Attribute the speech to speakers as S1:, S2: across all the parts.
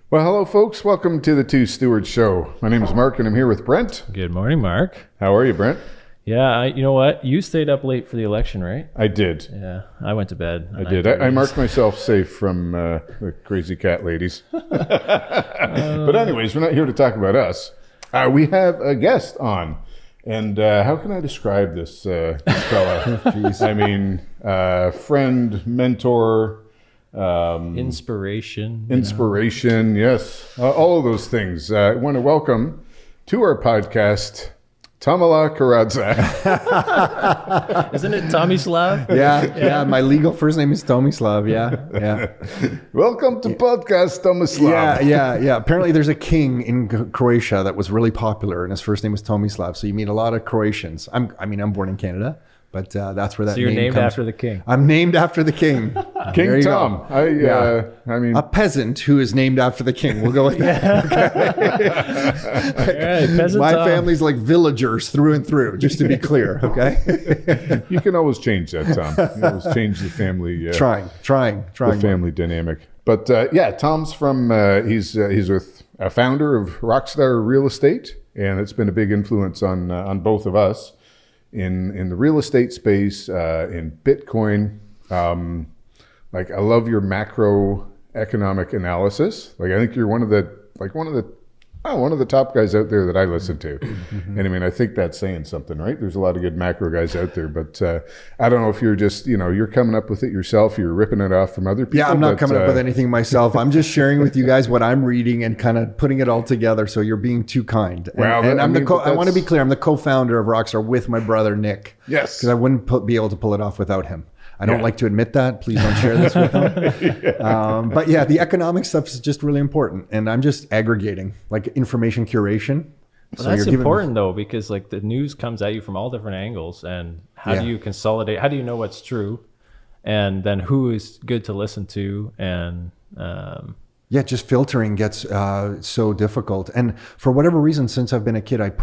S1: Well, hello, folks. Welcome to the Two Stewards Show. My name is Mark, and I'm here with Brent.
S2: Good morning, Mark.
S1: How are you, Brent?
S2: Yeah, you know what? You stayed up late for the election, right?
S1: I did.
S2: Yeah, I went to bed.
S1: I did. I marked myself safe from the crazy cat ladies. But anyways, we're not here to talk about us. We have a guest on. And how can I describe this fella? I mean, friend, mentor,
S2: inspiration.
S1: Yes. All of those things. I want to welcome to our podcast, Tom Karadza.
S2: Isn't it Tomislav?
S3: Yeah. My legal first name is Tomislav. Yeah.
S1: Welcome to podcast, Tomislav.
S3: Yeah. Apparently there's a king in Croatia that was really popular and his first name was Tomislav. So you meet a lot of Croatians. I'm born in Canada, but that's where that name comes.
S2: So you're named after the king.
S3: I'm named after the king.
S1: King Tom. I mean,
S3: a peasant who is named after the king. We'll go with that. Okay.
S2: All right,
S3: My family's like villagers through and through, just to be clear. Okay.
S1: You can always change that, Tom. You can always change the family.
S3: Trying.
S1: The family dynamic. But Tom's from. He's with a founder of Rockstar Real Estate, and it's been a big influence on both of us in the real estate space, in Bitcoin. Like, I love your macroeconomic analysis. Like, I think you're one of the top guys out there that I listen to. And I mean, I think that's saying something, right? There's a lot of good macro guys out there, but I don't know if you're just, you're coming up with it yourself. You're ripping it off from other people.
S3: Yeah, I'm not coming up with anything myself. I'm just sharing with you guys what I'm reading and kind of putting it all together. So you're being too kind. And I want to be clear. I'm the co-founder of Rockstar with my brother, Nick.
S1: Yes.
S3: Because I wouldn't be able to pull it off without him. I don't like to admit that. Please don't share this with him. But yeah, the economic stuff is just really important. And I'm just aggregating, like information curation.
S2: Well, that's important though, because like the news comes at you from all different angles. And how do you consolidate? How do you know what's true? And then who is good to listen to? And
S3: just filtering gets so difficult. And for whatever reason, since I've been a kid, I've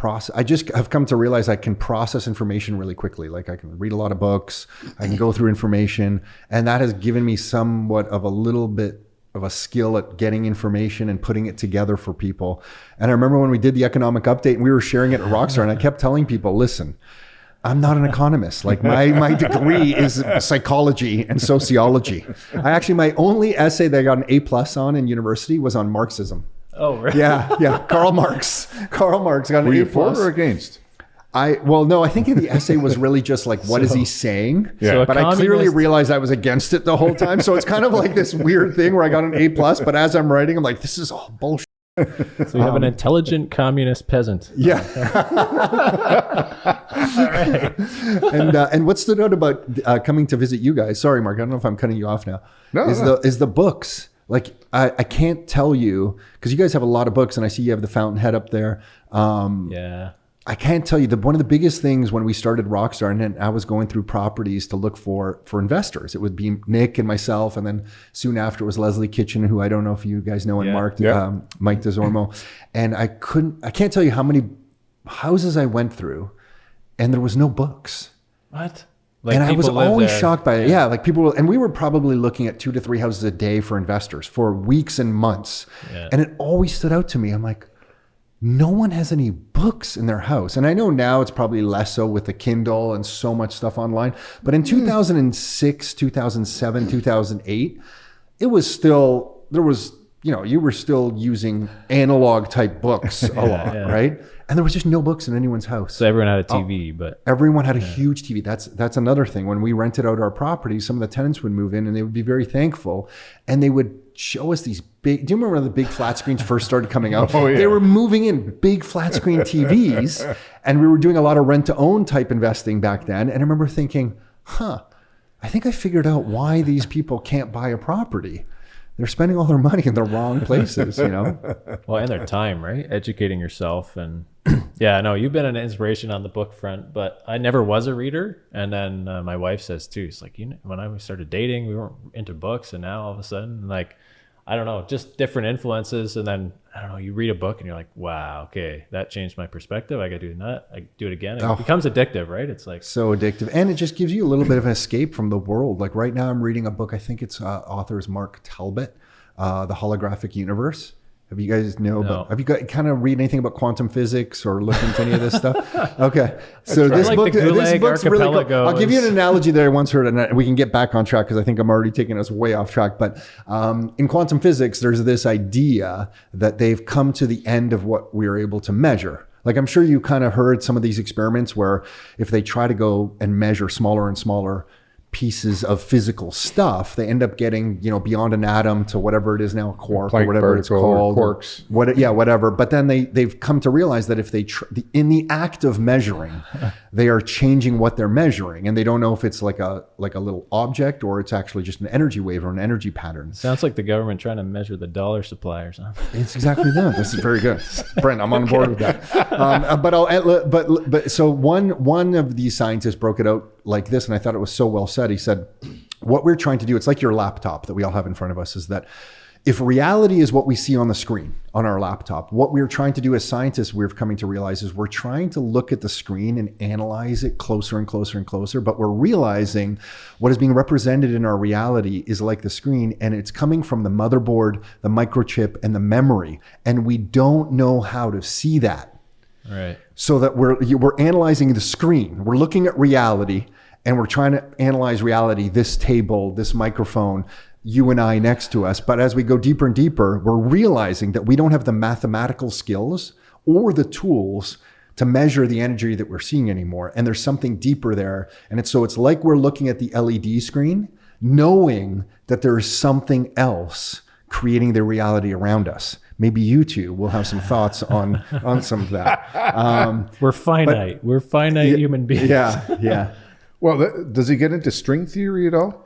S3: come to realize I can process information really quickly. Like I can read a lot of books, I can go through information, and that has given me somewhat of a little bit of a skill at getting information and putting it together for people. And I remember when we did the economic update and we were sharing it at Rockstar, and I kept telling people, listen, I'm not an economist. Like my degree is psychology and sociology. My only essay that I got an A+ on in university was on Marxism.
S2: Oh, really?
S3: Yeah. Karl Marx got an A+.
S1: Were you for or against?
S3: I think the essay was really just like, what is he saying?
S1: Yeah.
S3: But I clearly realized I was against it the whole time. So it's kind of like this weird thing where I got an A+, but as I'm writing, I'm like, this is all bullshit.
S2: So you have an intelligent communist peasant.
S3: Yeah.
S2: All right.
S3: And what stood out about coming to visit you guys, sorry, Mark, I don't know if I'm cutting you off now, is the books. Like, I can't tell you, because you guys have a lot of books, and I see you have the Fountainhead up there. I can't tell you, one of the biggest things when we started Rockstar, and then I was going through properties to look for investors. It would be Nick and myself, and then soon after it was Leslie Kitchen, who I don't know if you guys know, and Mike DeZormo. And I can't tell you how many houses I went through, and there was no books.
S2: What?
S3: Like, and I was always shocked by it. Yeah, like and we were probably looking at 2 to 3 houses a day for investors for weeks and months. Yeah. And it always stood out to me. I'm like, no one has any books in their house. And I know now it's probably less so with the Kindle and so much stuff online. But in 2006, 2007, 2008, it was still, you were still using analog type books a lot, right? And there was just no books in anyone's house.
S2: So everyone had a TV, but
S3: everyone had a huge TV. That's another thing. When we rented out our properties, some of the tenants would move in and they would be very thankful, and they would show us these big. Do you remember when the big flat screens first started coming out?
S1: Oh yeah.
S3: They were moving in big flat screen TVs, and we were doing a lot of rent to own type investing back then. And I remember thinking, I think I figured out why these people can't buy a property. They're spending all their money in the wrong places,
S2: Well, and their time, right? Educating yourself. And you've been an inspiration on the book front, but I never was a reader. And then my wife says too, it's like, when I started dating, we weren't into books, and now all of a sudden, like, I don't know, just different influences. And then, I don't know, you read a book and you're like, wow, okay, that changed my perspective. I got to do that. I do it again. It becomes addictive, right? It's like
S3: so addictive. And it just gives you a little bit of an escape from the world. Like right now I'm reading a book, I think it's author is Mark Talbot, The Holographic Universe. Have you guys know
S2: No.
S3: about, have you got kind of read anything about quantum physics or look into any of this stuff? Okay. So this
S2: Like
S3: book,
S2: the
S3: this
S2: Gulag
S3: book's really cool.
S2: Archipelago
S3: I'll give you an
S2: is-
S3: analogy that I once heard, and we can get back on track because I think I'm already taking us way off track. But in quantum physics, there's this idea that they've come to the end of what we're able to measure. Like I'm sure you kind of heard some of these experiments where if they try to go and measure smaller and smaller pieces of physical stuff, they end up getting, beyond an atom to whatever it is now, a quark or
S1: Planck
S3: whatever it's
S1: particle or
S3: called.
S1: quarks.
S3: Whatever. But then they've come to realize that if they, in the act of measuring, they are changing what they're measuring, and they don't know if it's like a little object or it's actually just an energy wave or an energy pattern.
S2: Sounds like the government trying to measure the dollar supply or something.
S3: It's exactly that. This is very good, Brent. I'm on board with that. But so one of these scientists broke it out like this, and I thought it was so well said. He said, "What we're trying to do, it's like your laptop that we all have in front of us, is that if reality is what we see on the screen on our laptop, what we're trying to do as scientists, we're coming to realize is we're trying to look at the screen and analyze it closer and closer and closer. But we're realizing what is being represented in our reality is like the screen, and it's coming from the motherboard, the microchip, and the memory. And we don't know how to see that.
S2: Right.
S3: So that we're analyzing the screen. We're looking at reality, and we're trying to analyze reality, this table, this microphone, you and I next to us. But as we go deeper and deeper, we're realizing that we don't have the mathematical skills or the tools to measure the energy that we're seeing anymore. And there's something deeper there. And it's like we're looking at the LED screen, knowing that there is something else creating the reality around us. Maybe you two will have some thoughts on some of that.
S2: We're finite. We're finite human beings.
S3: Yeah.
S1: Well, does he get into string theory at all?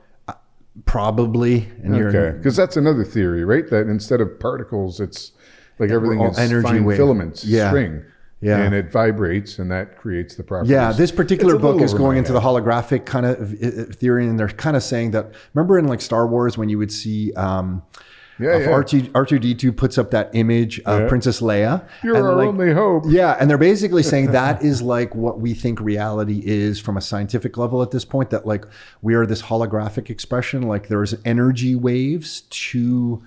S3: Probably. And
S1: Okay, because that's another theory, right? That instead of particles, it's like everything
S3: all
S1: is
S3: energy
S1: fine
S3: wave.
S1: filaments,
S3: Yeah.
S1: string.
S3: Yeah.
S1: And it vibrates, and that creates the properties.
S3: Yeah, this particular
S1: It's a little
S3: book is
S1: over
S3: going
S1: my
S3: into the
S1: head.
S3: holographic kind of theory, and they're kind of saying that, remember in like Star Wars when you would see R2D2 puts up that image of Princess Leia.
S1: You're
S3: and
S1: our only hope.
S3: Yeah, and they're basically saying that is like what we think reality is from a scientific level at this point, that like we are this holographic expression, like there's energy waves to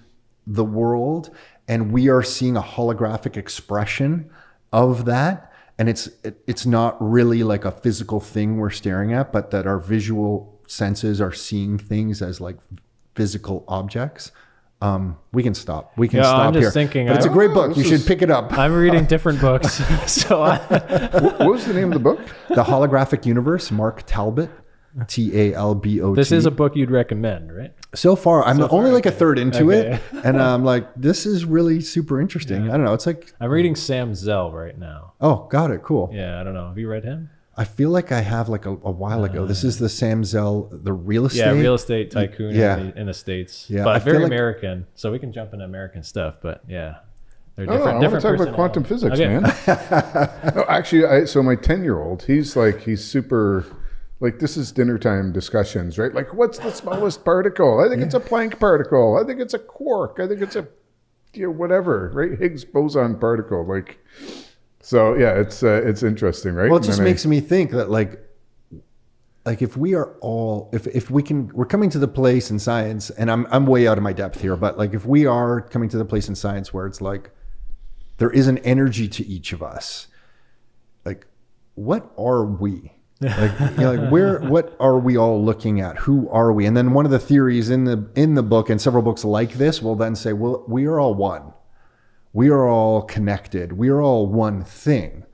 S3: the world, and we are seeing a holographic expression of that. And it's not really like a physical thing we're staring at, but that our visual senses are seeing things as like physical objects. We can stop. We can stop
S2: I'm just
S3: here.
S2: thinking,
S3: But it's a great book. You should pick it up.
S2: I'm reading different books. So
S1: What was the name of the book?
S3: The Holographic Universe, Mark Talbot, Talbot.
S2: this is a book you'd recommend, right?
S3: So far, I'm only like a third into
S2: Okay.
S3: it. And I'm like, this is really super interesting. I don't know. It's like,
S2: I'm reading Sam Zell right now.
S3: oh, got it. Cool.
S2: Yeah, I don't know. Have you read him?
S3: I feel like I have like a while ago. This is the Sam Zell, the real estate.
S2: Yeah, real estate tycoon
S3: Yeah.
S2: in the States.
S3: Yeah, I
S2: But
S3: feel
S2: very
S3: like-
S2: American. So we can jump into American stuff. But yeah, they're
S1: Oh, I want to talk about quantum physics, man. No, actually, so my 10-year-old, he's super, like this is dinner time discussions, right? Like, what's the smallest particle? I think it's a Planck particle. I think it's a quark. I think it's a, whatever, right? Higgs boson particle. Like, so yeah, it's interesting, right?
S3: Well, it just makes me think that like if we are all, if we can, we're coming to the place in science, and I'm way out of my depth here, but like if we are coming to the place in science where it's like there is an energy to each of us, like what are we? What are we all looking at? Who are we? And then one of the theories in the book, and several books like this, will then say, well, we are all one. We are all connected. We are all one thing.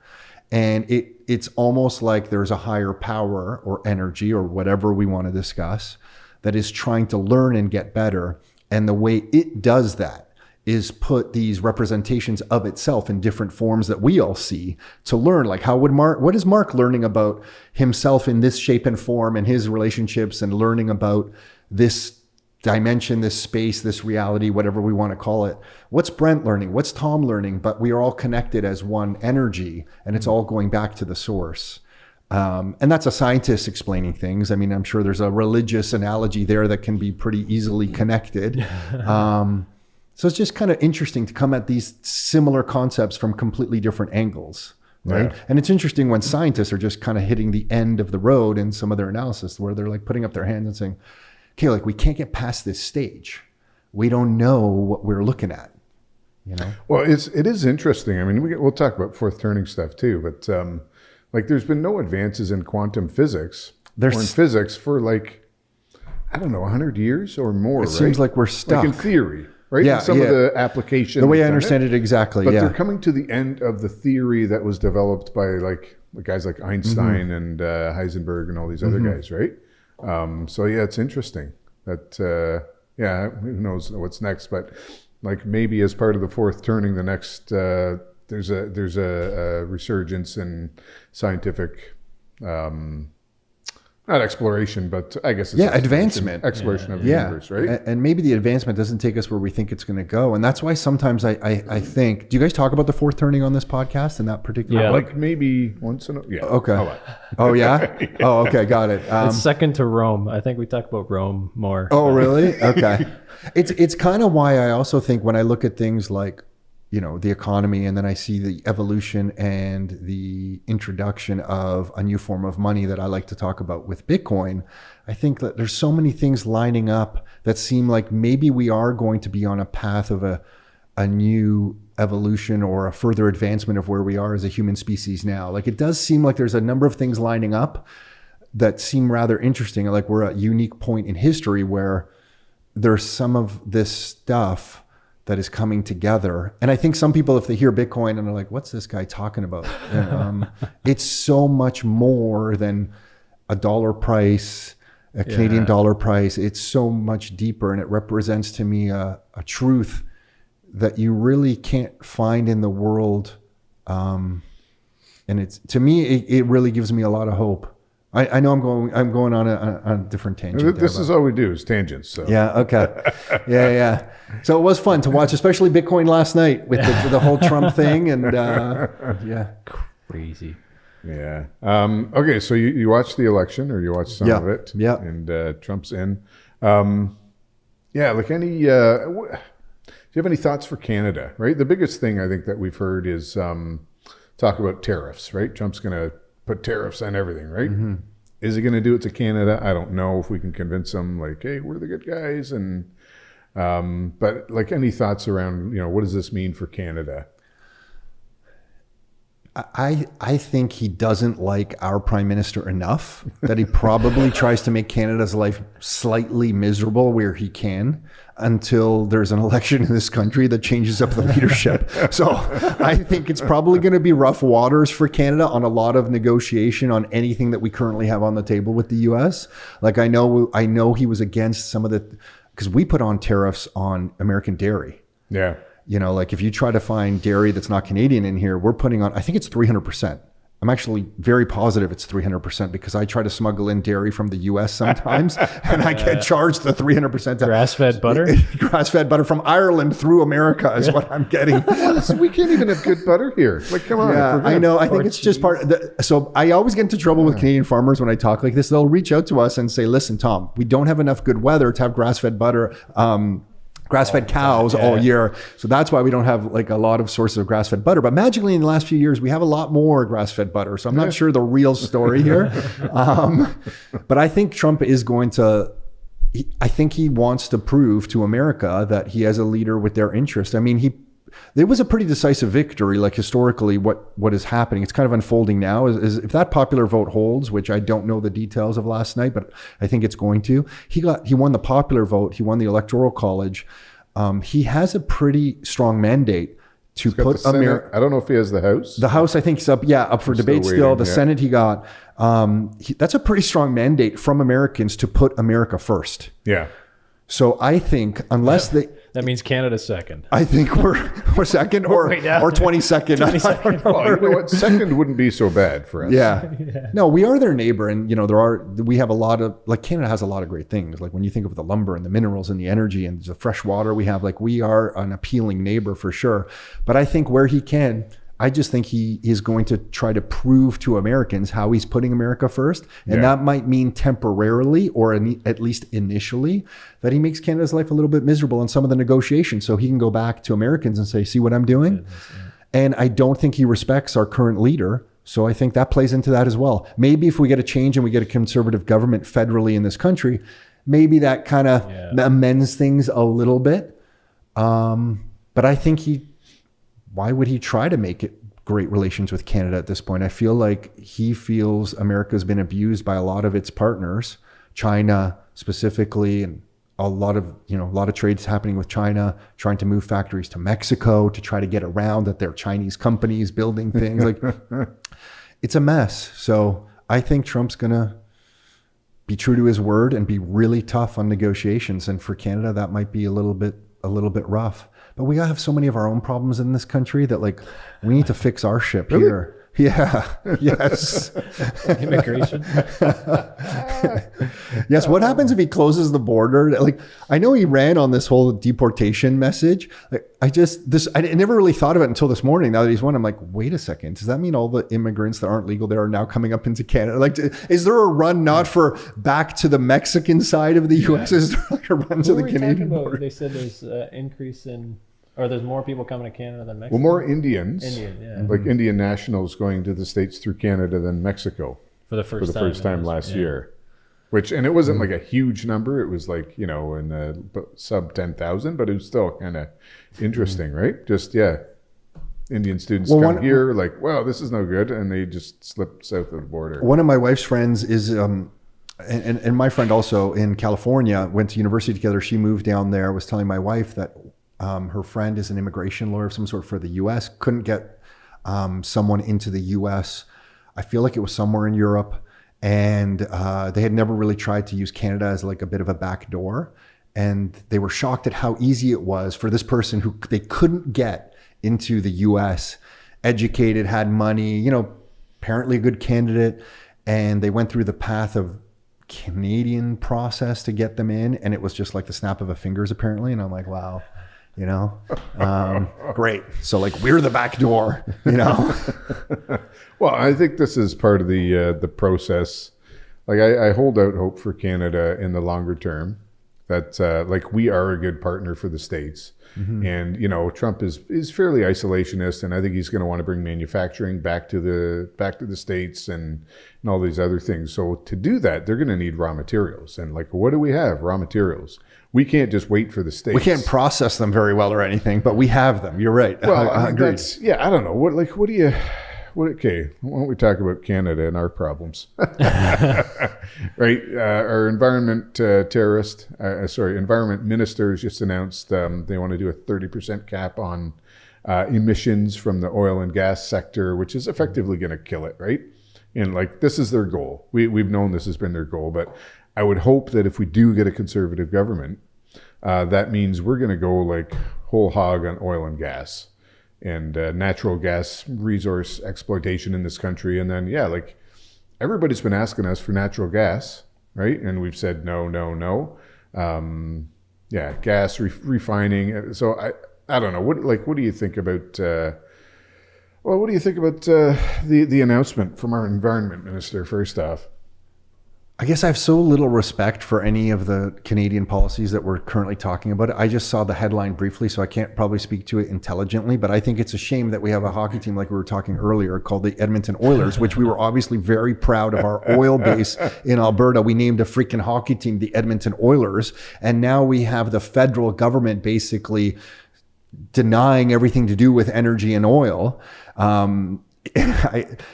S3: And it's almost like there's a higher power or energy or whatever we want to discuss that is trying to learn and get better. And the way it does that is put these representations of itself in different forms that we all see to learn. Like what is Mark learning about himself in this shape and form and his relationships, and learning about this dimension, this space, this reality, whatever we want to call it? What's Brent learning? What's Tom learning? But we are all connected as one energy, and it's all going back to the source. And that's a scientist explaining things. I mean, I'm sure there's a religious analogy there that can be pretty easily connected. So it's just kind of interesting to come at these similar concepts from completely different angles. Right.
S1: Yeah.
S3: And it's interesting when scientists are just kind of hitting the end of the road in some of their analysis, where they're like putting up their hands and saying, okay, like we can't get past this stage. We don't know what we're looking at.
S1: Well, it is interesting. I mean, we'll talk about fourth turning stuff too, but like there's been no advances in quantum physics or in physics for like, I don't know, 100 years or more.
S3: It seems like we're stuck.
S1: Like in theory, right?
S3: Yeah,
S1: in some of the applications.
S3: The way I understand it exactly,
S1: but they're coming to the end of the theory that was developed by like guys like Einstein and Heisenberg and all these other guys, right? So yeah, it's interesting that who knows what's next, but like maybe as part of the fourth turning, the next there's a resurgence in scientific not exploration, but I guess it's
S3: advancement,
S1: exploration of the universe, right?
S3: And maybe the advancement doesn't take us where we think it's going to go, and that's why sometimes I think. Do you guys talk about the fourth turning on this podcast in that particular?
S2: Yeah,
S1: like maybe once in a
S3: Okay. Oh yeah. Oh okay, got it.
S2: It's second to Rome. I think we talk about Rome more.
S3: Oh really? Okay. It's kind of why I also think when I look at things like, the economy, and then I see the evolution and the introduction of a new form of money that I like to talk about with Bitcoin, I think that there's so many things lining up that seem like maybe we are going to be on a path of a new evolution or a further advancement of where we are as a human species now. Like it does seem like there's a number of things lining up that seem rather interesting. Like we're at a unique point in history where there's some of this stuff that is coming together. And I think some people, if they hear Bitcoin and they're like, what's this guy talking about? It's so much more than a dollar price, a Canadian dollar price. It's so much deeper, and it represents to me a truth that you really can't find in the world. And it's, to me, it really gives me a lot of hope. I know I'm going on a different tangent.
S1: This is all we do is tangents. So.
S3: Yeah. Okay. Yeah. So it was fun to watch, especially Bitcoin last night with the whole Trump thing, and
S2: crazy.
S1: Yeah. Okay. So you watched the election, or you watched some of it?
S3: Yeah.
S1: And Trump's in. Like any. Do you have any thoughts for Canada? Right. The biggest thing I think that we've heard is talk about tariffs. Right. Trump's going to put tariffs on everything, right? Mm-hmm. Is he going to do it to Canada? I don't know if we can convince them, like, hey, we're the good guys. And but like, any thoughts around, what does this mean for Canada?
S3: I think he doesn't like our prime minister enough that he probably tries to make Canada's life slightly miserable where he can, until there's an election in this country that changes up the leadership. So I think it's probably going to be rough waters for Canada on a lot of negotiation on anything that we currently have on the table with the US. Like I know he was against some of because we put on tariffs on American dairy.
S1: Yeah.
S3: Like if you try to find dairy that's not Canadian in here, we're putting on, I think it's 300%. I'm actually very positive it's 300% because I try to smuggle in dairy from the US sometimes and I get charged the 300%.
S2: Grass-fed butter?
S3: Grass-fed butter from Ireland through America is what I'm getting.
S1: We can't even have good butter here. Like, come on.
S3: Yeah, I know. I think it's just part of so I always get into trouble with Canadian farmers when I talk like this. They'll reach out to us and say, listen, Tom, we don't have enough good weather to have grass-fed butter. Grass-fed cows all year. So that's why we don't have like a lot of sources of grass-fed butter. But magically in the last few years, we have a lot more grass-fed butter. So I'm not sure the real story here. But I think Trump is going to, I think he wants to prove to America that he has a leader with their interest. I mean, it was a pretty decisive victory, like historically what is happening. It's kind of unfolding now is if that popular vote holds, which I don't know the details of last night, but I think it's going to. He won the popular vote. He won the Electoral College. He has a pretty strong mandate to put America.
S1: I don't know if he has the House.
S3: The House, I think, is up for debate still. The Senate he got. That's a pretty strong mandate from Americans to put America first.
S1: Yeah.
S3: So I think unless they...
S2: That means Canada's second.
S3: I think we're second or 22nd.
S2: 22nd.
S1: Well, you know what? Second wouldn't be so bad for us.
S3: Yeah. No, we are their neighbor, and we have a lot of, like, Canada has a lot of great things. Like when you think of the lumber and the minerals and the energy and the fresh water we have, like we are an appealing neighbor for sure. But I think where he can, I just think he is going to try to prove to Americans how he's putting America first. And that might mean temporarily or at least initially that he makes Canada's life a little bit miserable in some of the negotiations so he can go back to Americans and say, see what I'm doing? And I don't think he respects our current leader. So I think that plays into that as well. Maybe if we get a change and we get a conservative government federally in this country, maybe that kind of amends things a little bit. But I think why would he try to make it great relations with Canada at this point? I feel like he feels America's been abused by a lot of its partners, China specifically, and a lot of trades happening with China, trying to move factories to Mexico to try to get around that they're Chinese companies building things. Like, it's a mess. So I think Trump's gonna be true to his word and be really tough on negotiations. And for Canada, that might be a little bit rough. But we have so many of our own problems in this country that, like, we need to fix our ship here. Yeah. Yes.
S2: Immigration.
S3: Yes. What happens if he closes the border? Like, I know he ran on this whole deportation message. Like, I never really thought of it until this morning. Now that he's won, I'm like, wait a second. Does that mean all the immigrants that aren't legal there are now coming up into Canada? Like, is there a run not for back to the Mexican side of the U.S.? Is there like a run to the Canadian border?
S2: They said there's increase in, or there's more people coming to Canada than Mexico.
S1: Well, more Indians,
S2: yeah.
S1: like Indian nationals going to the States through Canada than Mexico
S2: for the first
S1: time last year. And it wasn't like a huge number. It was like, in the sub 10,000, but it was still kind of interesting, right? Just, Indian students come here like, wow, this is no good. And they just slip south of the border.
S3: One of my wife's friends is, and my friend also in California, went to university together. She moved down there, was telling my wife that her friend is an immigration lawyer of some sort for the U.S., couldn't get someone into the U.S. I feel like it was somewhere in Europe. And they had never really tried to use Canada as like a bit of a back door. And they were shocked at how easy it was for this person who they couldn't get into the U.S., educated, had money, apparently a good candidate. And they went through the path of Canadian process to get them in. And it was just like the snap of a fingers, apparently. And I'm like, wow. Great. So like, we're the back door,
S1: Well, I think this is part of the process. Like, I hold out hope for Canada in the longer term that like we are a good partner for the States. Mm-hmm. And Trump is fairly isolationist, and I think he's going to want to bring manufacturing back to the States and all these other things. So to do that, they're going to need raw materials. And like, what do we have? Raw materials. We can't just wait for the States.
S3: We can't process them very well or anything, but we have them. You're right.
S1: Well, I agree. I don't know. Okay, why don't we talk about Canada and our problems? Right? Our environment ministers just announced they want to do a 30% cap on emissions from the oil and gas sector, which is effectively going to kill it, right? And like, this is their goal. We've known this has been their goal, but I would hope that if we do get a conservative government, that means we're going to go like whole hog on oil and gas and natural gas resource exploitation in this country. And then, like, everybody's been asking us for natural gas, right? And we've said no. Gas refining. So I don't know. What do you think about? What do you think about the announcement from our environment minister? First off.
S3: I guess I have so little respect for any of the Canadian policies that we're currently talking about. I just saw the headline briefly, so I can't probably speak to it intelligently, but I think it's a shame that we have a hockey team like we were talking earlier called the Edmonton Oilers, which we were obviously very proud of our oil base in Alberta. We named a freaking hockey team the Edmonton Oilers, and now we have the federal government basically denying everything to do with energy and oil.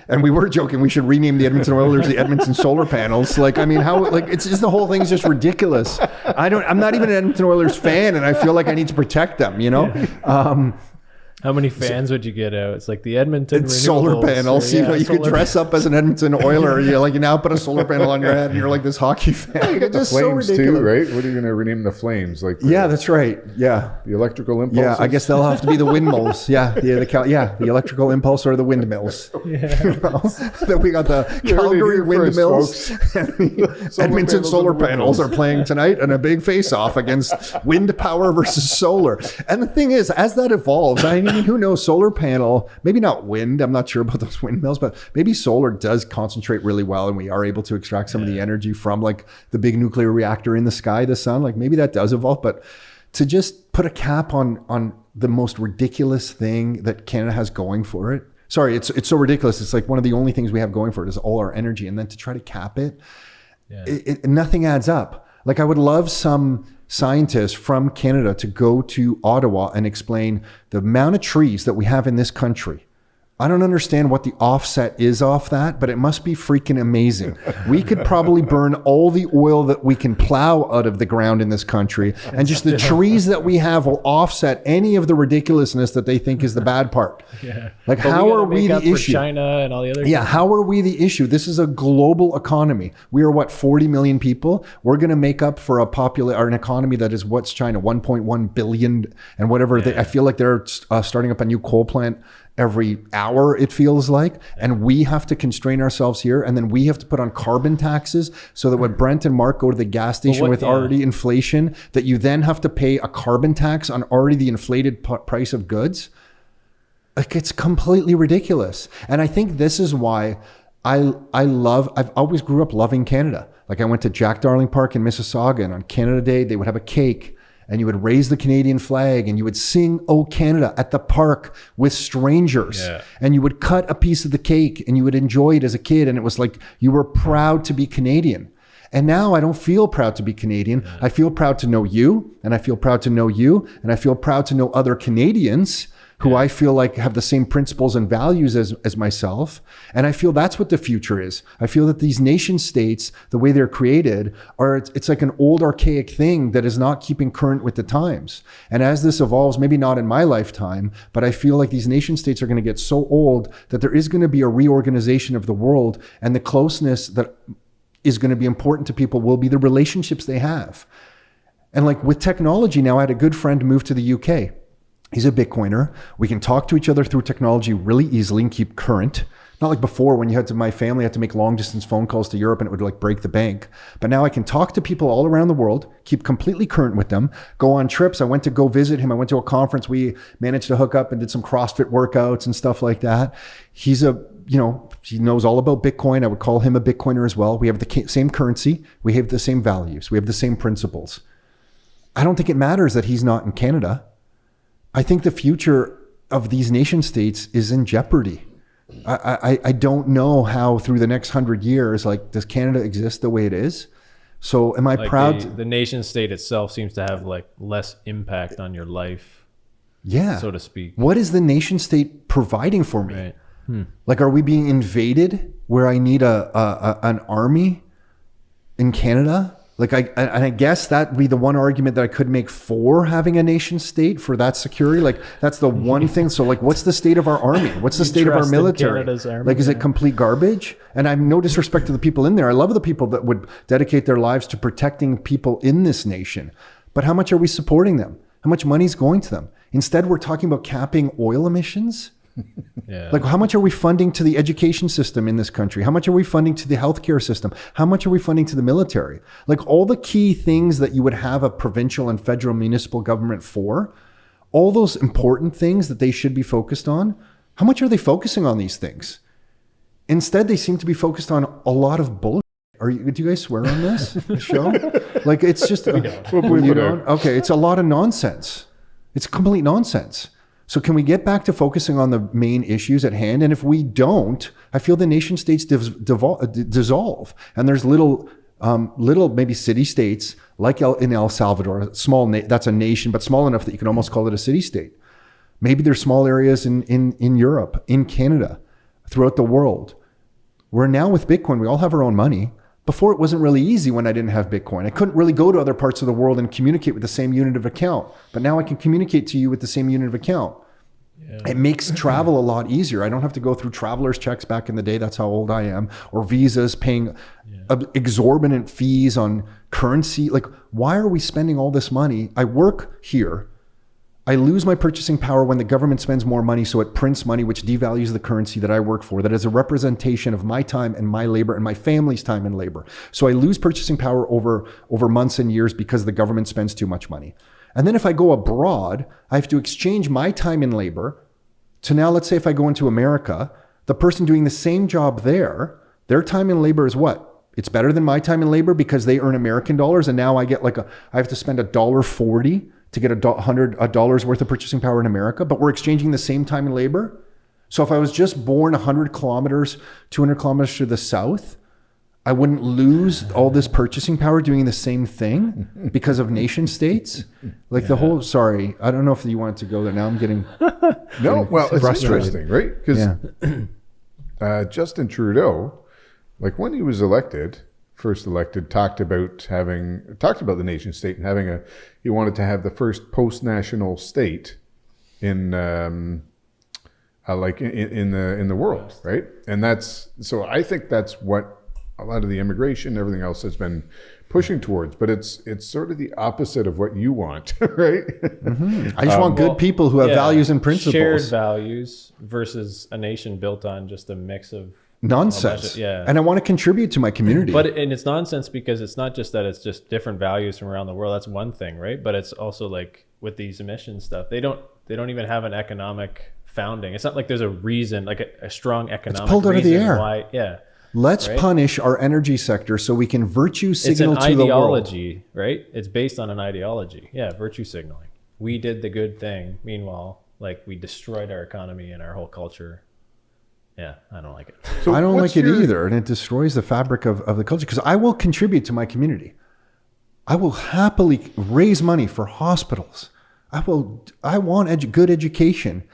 S3: And we were joking, we should rename the Edmonton Oilers the Edmonton Solar Panels. Like, I mean, how, like, it's just, the whole thing's just ridiculous. I'm not even an Edmonton Oilers fan, and I feel like I need to protect them,
S2: How many fans would you get out? It's like the Edmonton
S3: solar panels. You could dress up as an Edmonton Oiler. You now put a solar panel on your head, and you're like this hockey fan.
S1: You get the Flames so too, right? What are you going to rename the Flames? Like,
S3: that's right. Yeah,
S1: the electrical impulse.
S3: Yeah, I guess they'll have to be the windmills. The electrical impulse or the windmills. Then we got the Calgary windmills. Edmonton solar panels are playing tonight in a big face-off against wind power versus solar. And the thing is, as that evolves, who knows, solar panel, maybe not wind, I'm not sure about those windmills, but maybe solar does concentrate really well, and we are able to extract some of the energy from like the big nuclear reactor in the sky, the sun. Like, maybe that does evolve, but to just put a cap on the most ridiculous thing that Canada has going for it. Sorry, it's so ridiculous. It's like one of the only things we have going for it is all our energy, and then to try to cap it, nothing adds up. Like I would love some scientist from Canada to go to Ottawa and explain the amount of trees that we have in this country. I don't understand what the offset is off that, but it must be freaking amazing. We could probably burn all the oil that we can plow out of the ground in this country, and just the trees that we have will offset any of the ridiculousness that they think is the bad part.
S2: Yeah.
S3: Like,
S2: But
S3: how
S2: gotta
S3: are we
S2: make
S3: the
S2: up for
S3: issue?
S2: China and all the other.
S3: Yeah, how are we the issue? This is a global economy. We are what, 40 million people? We're going to make up for an economy that is, what's China, 1.1 billion and whatever. I feel like they're starting up a new coal plant every hour, it feels like. And we have to constrain ourselves here. And then we have to put on carbon taxes so that when Brent and Mark go to the gas station with already inflation, that you then have to pay a carbon tax on already the inflated price of goods. Like, it's completely ridiculous. And I think this is why I've always grew up loving Canada. Like, I went to Jack Darling Park in Mississauga, and on Canada Day, they would have a cake and you would raise the Canadian flag and you would sing "Oh Canada" at the park with strangers. Yeah. And you would cut a piece of the cake and you would enjoy it as a kid. And it was like you were proud to be Canadian. And now I don't feel proud to be Canadian. Yeah. I feel proud to know you, and I feel proud to know you, and I feel proud to know other Canadians who I feel like have the same principles and values as myself. And I feel that's what the future is. I feel that these nation states, the way they're created, it's like an old archaic thing that is not keeping current with the times. And as this evolves, maybe not in my lifetime, but I feel like these nation states are going to get so old that there is going to be a reorganization of the world, and the closeness that is going to be important to people will be the relationships they have. And like with technology now, I had a good friend move to the UK. He's a Bitcoiner. We can talk to each other through technology really easily and keep current. Not like before when my family had to make long distance phone calls to Europe and it would like break the bank. But now I can talk to people all around the world, keep completely current with them, go on trips. I went to go visit him. I went to a conference. We managed to hook up and did some CrossFit workouts and stuff like that. He knows all about Bitcoin. I would call him a Bitcoiner as well. We have the same currency. We have the same values. We have the same principles. I don't think it matters that he's not in Canada. I think the future of these nation states is in jeopardy. I don't know how through the next 100 years, like, does Canada exist the way it is? So am I proud?
S2: The nation state itself seems to have like less impact on your life, so to speak.
S3: What is the nation state providing for me? Right. Like, are we being invaded where I need an army in Canada? Like, I guess that'd be the one argument that I could make for having a nation state, for that security. Like, that's the one thing. So like, what's the state of our army? What's the state of our military? Like, is it complete garbage? And I'm no disrespect to the people in there. I love the people that would dedicate their lives to protecting people in this nation. But how much are we supporting them? How much money is going to them? Instead, we're talking about capping oil emissions. Like, how much are we funding to the education system in this country? How much are we funding to the healthcare system? How much are we funding to the military? Like, all the key things that you would have a provincial and federal municipal government for, all those important things that they should be focused on, how much are they focusing on these things? Instead, they seem to be focused on a lot of bullshit. Do you guys swear on this show? Like, it's just, you don't? Okay, it's a lot of nonsense. It's complete nonsense. So can we get back to focusing on the main issues at hand? And if we don't, I feel the nation states dissolve. And there's little maybe city states like in El Salvador, that's a nation, but small enough that you can almost call it a city state. Maybe there's small areas in Europe, in Canada, throughout the world. Where now with Bitcoin, we all have our own money. Before, it wasn't really easy when I didn't have Bitcoin. I couldn't really go to other parts of the world and communicate with the same unit of account. But now I can communicate to you with the same unit of account. Yeah. It makes travel a lot easier. I don't have to go through traveler's checks back in the day. That's how old I am. Or visas, paying exorbitant fees on currency. Like, why are we spending all this money? I work here. I lose my purchasing power when the government spends more money, so it prints money, which devalues the currency that I work for, that is a representation of my time and my labor and my family's time and labor. So I lose purchasing power over months and years because the government spends too much money. And then if I go abroad, I have to exchange my time and labor to now, let's say if I go into America, the person doing the same job there, their time and labor is what? It's better than my time and labor because they earn American dollars, and now I get I have to spend $1.40 to get $100 worth of purchasing power in America, but we're exchanging the same time and labor. So if I was just born 100 kilometers, 200 kilometers to the south, I wouldn't lose all this purchasing power doing the same thing because of nation states. Like the whole, sorry, I don't know if you wanted to go there. Now I'm getting
S1: No, well, it's
S3: frustrated.
S1: interesting, right? Because Justin Trudeau, like when he was first elected, talked about the nation state and he wanted to have the first post-national state in the world, right? And so I think that's what a lot of the immigration, everything else has been pushing towards, but it's sort of the opposite of what you want, right?
S3: I just want good people who have values and principles.
S2: Shared values versus a nation built on just a mix of
S3: nonsense. And I want to contribute to my community.
S2: And it's nonsense because it's not just that it's just different values from around the world. That's one thing, right? But it's also like with these emission stuff, they don't even have an economic founding. It's not like there's a reason, like a strong economic
S3: it's pulled out of the air.
S2: Why,
S3: Let's punish our energy sector so we can virtue signal to the world.
S2: It's an ideology, right? It's based on an ideology. Yeah, virtue signaling. We did the good thing. Meanwhile, like we destroyed our economy and our whole culture. Yeah, I don't like it.
S3: So I don't like it either. And it destroys the fabric of the culture because I will contribute to my community. I will happily raise money for hospitals. I want good education.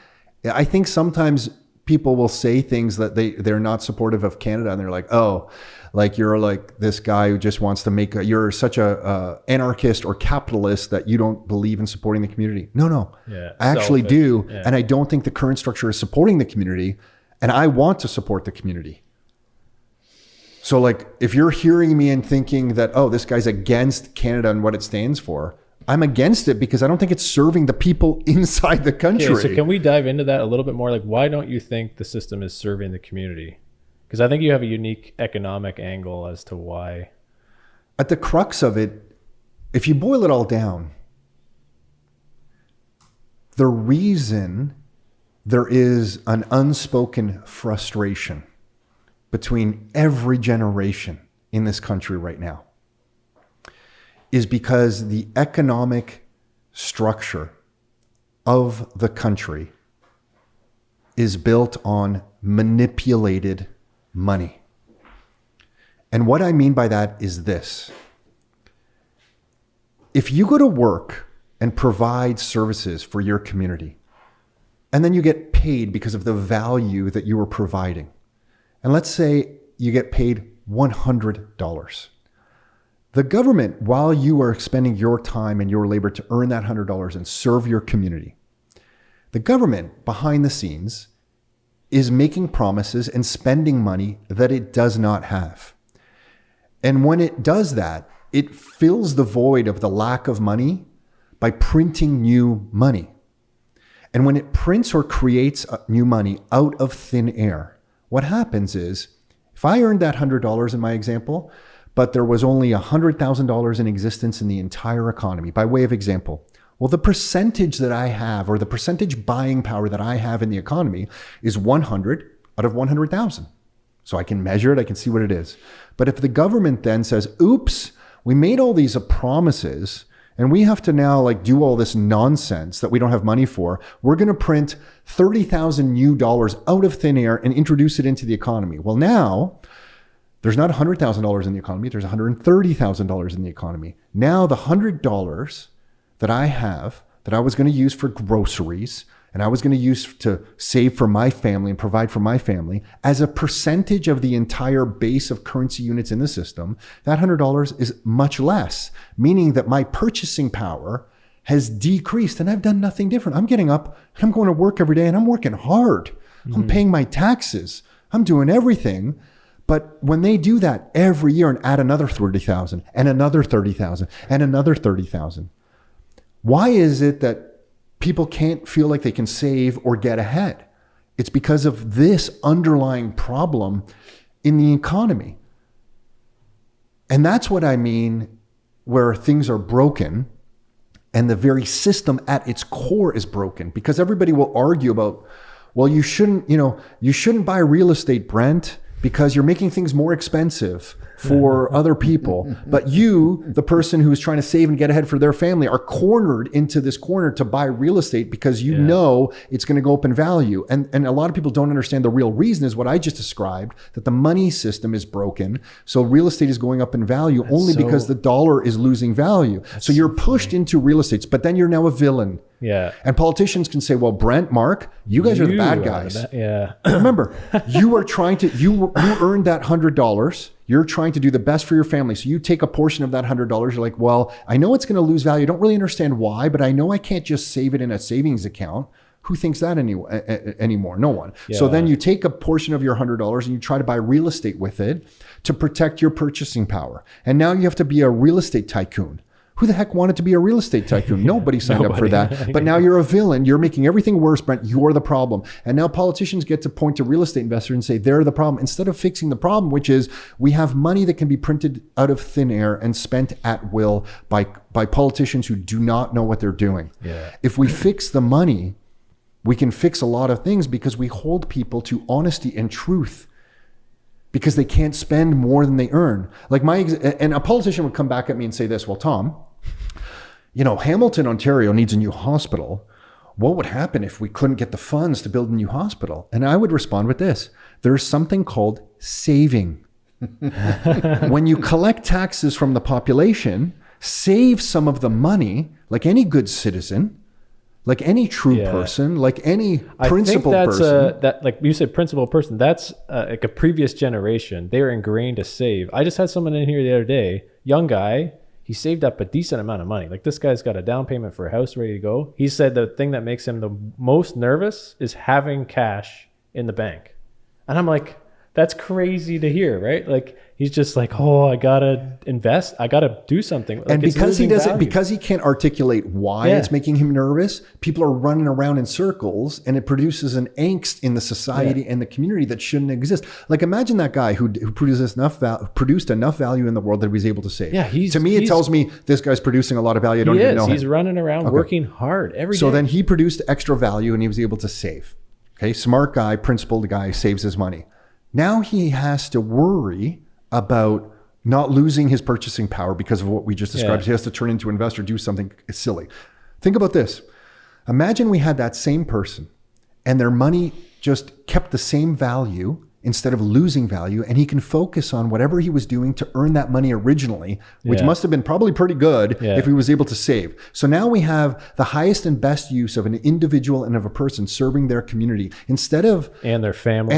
S3: I think sometimes people will say things that they're not supportive of Canada, and they're like, oh, like you're like this guy who just wants to you're such a anarchist or capitalist that you don't believe in supporting the community. No.
S2: Yeah,
S3: I actually do. Yeah. And I don't think the current structure is supporting the community, and I want to support the community. So like, if you're hearing me and thinking that, oh, this guy's against Canada and what it stands for, I'm against it because I don't think it's serving the people inside the country.
S2: Okay, so can we dive into that a little bit more? Like, why don't you think the system is serving the community? Because I think you have a unique economic angle as to why.
S3: At the crux of it, if you boil it all down, the reason there is an unspoken frustration between every generation in this country right now is because the economic structure of the country is built on manipulated money. And what I mean by that is this. If you go to work and provide services for your community, and then you get paid because of the value that you are providing, and let's say you get paid $100. The government, while you are expending your time and your labor to earn that $100 and serve your community, the government behind the scenes is making promises and spending money that it does not have. And when it does that, it fills the void of the lack of money by printing new money. And when it prints or creates new money out of thin air, what happens is, if I earned that $100 in my example, but there was only $100,000 in existence in the entire economy, by way of example, well, the percentage that I have, or the percentage buying power that I have in the economy is 100 out of 100,000. So I can measure it, I can see what it is. But if the government then says, oops, we made all these promises and we have to now like do all this nonsense that we don't have money for, we're going to print 30,000 new dollars out of thin air and introduce it into the economy. Well, now there's not $100,000 in the economy, there's $130,000 in the economy. Now the $100 that I have, that I was going to use for groceries, and I was going to use to save for my family and provide for my family, as a percentage of the entire base of currency units in the system, that $100 is much less, meaning that my purchasing power has decreased, and I've done nothing different. I'm getting up, I'm going to work every day, and I'm working hard. I'm paying my taxes. I'm doing everything. But when they do that every year and add another 30,000 and another 30,000 and another 30,000, why is it that people can't feel like they can save or get ahead? It's because of this underlying problem in the economy. And that's what I mean, where things are broken and the very system at its core is broken, because everybody will argue about, well, you shouldn't buy real estate, Brent, because you're making things more expensive for other people. But you, the person who's trying to save and get ahead for their family, are cornered into this corner to buy real estate because you know it's going to go up in value. And a lot of people don't understand the real reason is what I just described, that the money system is broken. So real estate is going up in value because the dollar is losing value. So you're pushed into real estate, but then you're now a villain.
S2: Yeah.
S3: And politicians can say, well, Brent, Mark, you guys are the bad guys.
S2: Yeah.
S3: Remember, you are trying to, you earned that $100. You're trying to do the best for your family. So you take a portion of that $100. You're like, well, I know it's going to lose value. I don't really understand why, but I know I can't just save it in a savings account. Who thinks that anymore? No one. Yeah. So then you take a portion of your $100 and you try to buy real estate with it to protect your purchasing power. And now you have to be a real estate tycoon. Who the heck wanted to be a real estate tycoon? Nobody signed up for that. But now you're a villain. You're making everything worse, Brent. You're the problem. And now politicians get to point to real estate investors and say they're the problem instead of fixing the problem, which is we have money that can be printed out of thin air and spent at will by politicians who do not know what they're doing.
S2: Yeah.
S3: If we fix the money, we can fix a lot of things because we hold people to honesty and truth. Because they can't spend more than they earn. Like and a politician would come back at me and say this, well, Tom, you know, Hamilton, Ontario needs a new hospital. What would happen if we couldn't get the funds to build a new hospital? And I would respond with this. There's something called saving. When you collect taxes from the population, save some of the money, like any good citizen, like any true person, like any principled person.
S2: That, like you said, principled person, that's like a previous generation. They were ingrained to save. I just had someone in here the other day, young guy, he saved up a decent amount of money. Like this guy's got a down payment for a house ready to go. He said the thing that makes him the most nervous is having cash in the bank. And I'm like, that's crazy to hear, right? Like he's just like, oh, I gotta invest. I gotta do something. Like,
S3: and because he doesn't, because he can't articulate why it's making him nervous, people are running around in circles, and it produces an angst in the society and the community that shouldn't exist. Like imagine that guy who produced enough value in the world that he was able to save.
S2: Yeah,
S3: to me, it tells me this guy's producing a lot of value. I don't even know him.
S2: He's running around working hard every day.
S3: So then he produced extra value and he was able to save. Okay, smart guy, principled guy, saves his money. Now he has to worry about not losing his purchasing power because of what we just described. He has to turn into an investor, do something silly. Think about this. Imagine we had that same person and their money just kept the same value instead of losing value, and he can focus on whatever he was doing to earn that money originally, which must have been probably pretty good if he was able to save. So now we have the highest and best use of an individual and of a person serving their community instead of
S2: and their family.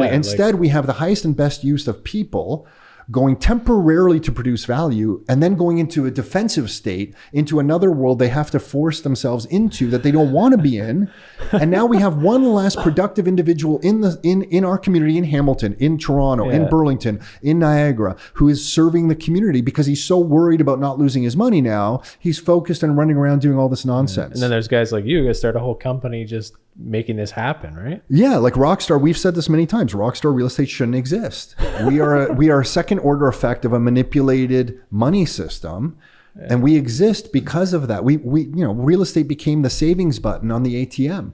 S3: Instead, we have the highest and best use of people going temporarily to produce value and then going into a defensive state, into another world they have to force themselves into that they don't want to be in. And now we have one less productive individual in our community, in Hamilton, in Toronto, in Burlington, in Niagara, who is serving the community because he's so worried about not losing his money now. He's focused on running around doing all this nonsense.
S2: And then there's guys like you guys start a whole company just making this happen, right?
S3: Yeah, like Rockstar. We've said this many times. Rockstar Real Estate shouldn't exist. We are a second order effect of a manipulated money system, and we exist because of that. We real estate became the savings button on the ATM.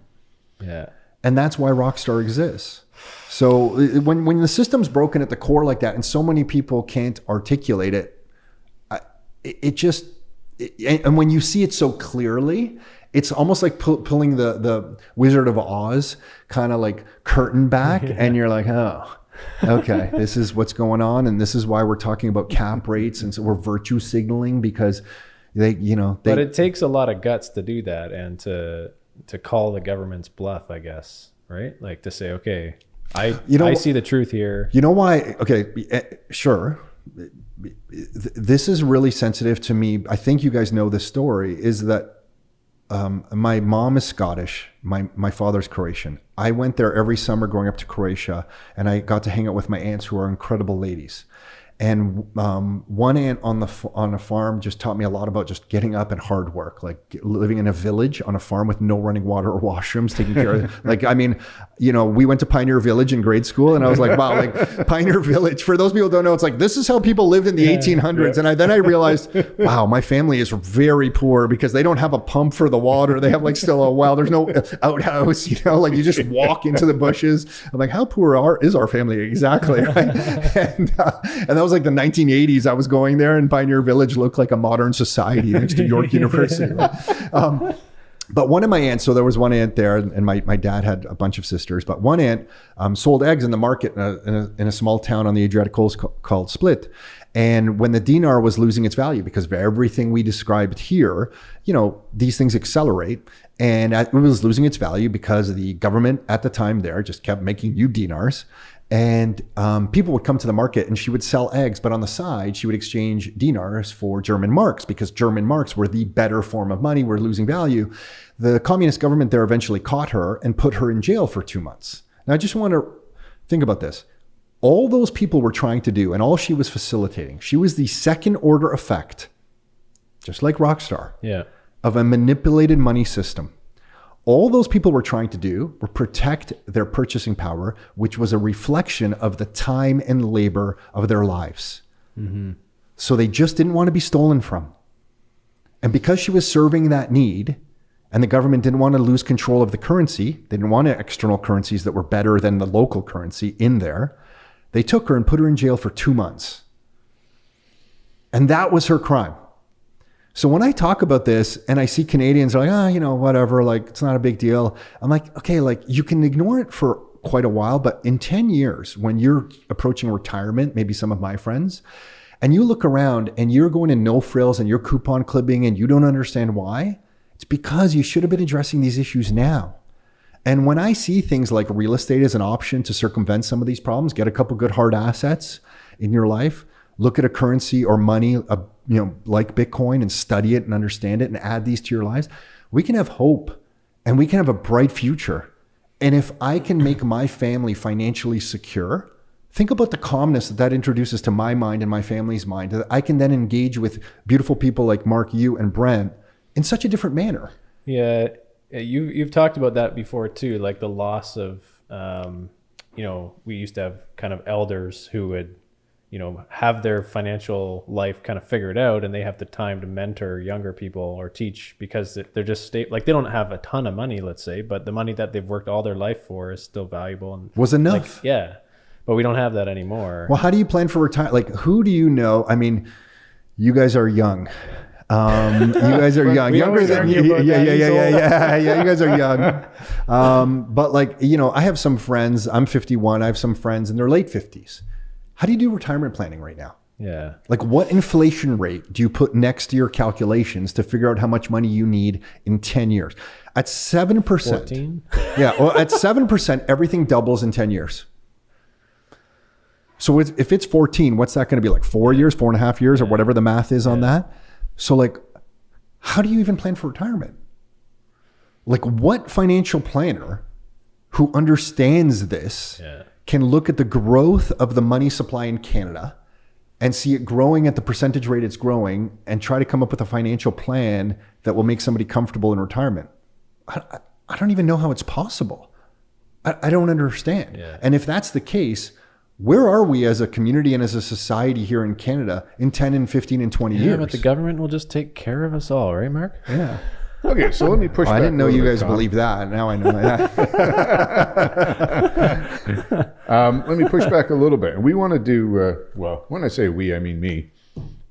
S3: Yeah, and that's why Rockstar exists. So when the system's broken at the core like that, and so many people can't articulate it, and when you see it so clearly. It's almost like pulling the Wizard of Oz kind of like curtain back and you're like, oh, okay, this is what's going on. And this is why we're talking about cap rates. And so we're virtue signaling because but
S2: it takes a lot of guts to do that and to call the government's bluff, I guess, right? Like to say, okay, I see the truth here.
S3: You know why? Okay, sure. This is really sensitive to me. I think you guys know this story is that my mom is Scottish. My father's Croatian. I went there every summer growing up to Croatia, and I got to hang out with my aunts who are incredible ladies. And one aunt on a farm just taught me a lot about just getting up and hard work, like living in a village on a farm with no running water or washrooms, taking care of. Like, I mean, we went to Pioneer Village in grade school, and I was like, wow, like Pioneer Village. For those people who don't know, it's like this is how people lived in the 1800s. And then I realized, wow, my family is very poor because they don't have a pump for the water. They have like still a well. There's no outhouse. Like you just walk into the bushes. I'm like, how poor is our family exactly? Right? And that was like the 1980s. I was going there, and Pioneer Village looked like a modern society next to York University. But one of my aunts, so there was one aunt there, and my dad had a bunch of sisters, but one aunt sold eggs in the market in a small town on the Adriatic coast called Split. And when the dinar was losing its value, because of everything we described here, these things accelerate. And it was losing its value because the government at the time there just kept making new dinars. And people would come to the market and she would sell eggs, but on the side, she would exchange dinars for German marks because German marks were the better form of money, were losing value. The communist government there eventually caught her and put her in jail for 2 months. Now, I just want to think about this. All those people were trying to do, and all she was facilitating, she was the second order effect, just like Rockstar, of a manipulated money system. All those people were trying to do were protect their purchasing power, which was a reflection of the time and labor of their lives. Mm-hmm. So they just didn't want to be stolen from. And because she was serving that need, and the government didn't want to lose control of the currency, they didn't want external currencies that were better than the local currency in there, they took her and put her in jail for 2 months. And that was her crime. So when I talk about this and I see Canadians are like, whatever, like it's not a big deal. I'm like, okay, like you can ignore it for quite a while, but in 10 years, when you're approaching retirement, maybe some of my friends, and you look around and you're going in no frills and you're coupon clipping and you don't understand why, it's because you should have been addressing these issues now. And when I see things like real estate as an option to circumvent some of these problems, get a couple good hard assets in your life, look at a currency or money, like Bitcoin, and study it and understand it and add these to your lives, we can have hope and we can have a bright future. And if I can make my family financially secure, think about the calmness that introduces to my mind and my family's mind, that I can then engage with beautiful people like Mark, you, and Brent in such a different manner.
S2: Yeah, you've talked about that before too, like the loss of, we used to have kind of elders who would, have their financial life kind of figured out, and they have the time to mentor younger people or teach because they're just they don't have a ton of money, let's say, but the money that they've worked all their life for is still valuable and
S3: was enough.
S2: But we don't have that anymore.
S3: Well, how do you plan for retirement? Like, who do you know? I mean, you guys are young. You guys are young, younger than you. Yeah. You guys are young. But like, I have some friends, I'm 51. I have some friends in their late 50s. How do you do retirement planning right now?
S2: Yeah.
S3: Like, what inflation rate do you put next to your calculations to figure out how much money you need in 10 years? At 7%.
S2: 14?
S3: Yeah. Well, at 7%, everything doubles in 10 years. So if it's 14, what's that going to be, like 4 years, 4.5 years, or whatever the math is on that? So like, how do you even plan for retirement? Like, what financial planner who understands this can look at the growth of the money supply in Canada and see it growing at the percentage rate it's growing and try to come up with a financial plan that will make somebody comfortable in retirement? I don't even know how it's possible. I don't understand. Yeah. And if that's the case, where are we as a community and as a society here in Canada in 10 and 15 and 20 years?
S2: But the government will just take care of us all, right, Mark?
S3: Yeah.
S1: Okay, so let me push back.
S3: I didn't know you guys believe that. Now I know that.
S1: Let me push back a little bit. We want to do, when I say we, I mean me.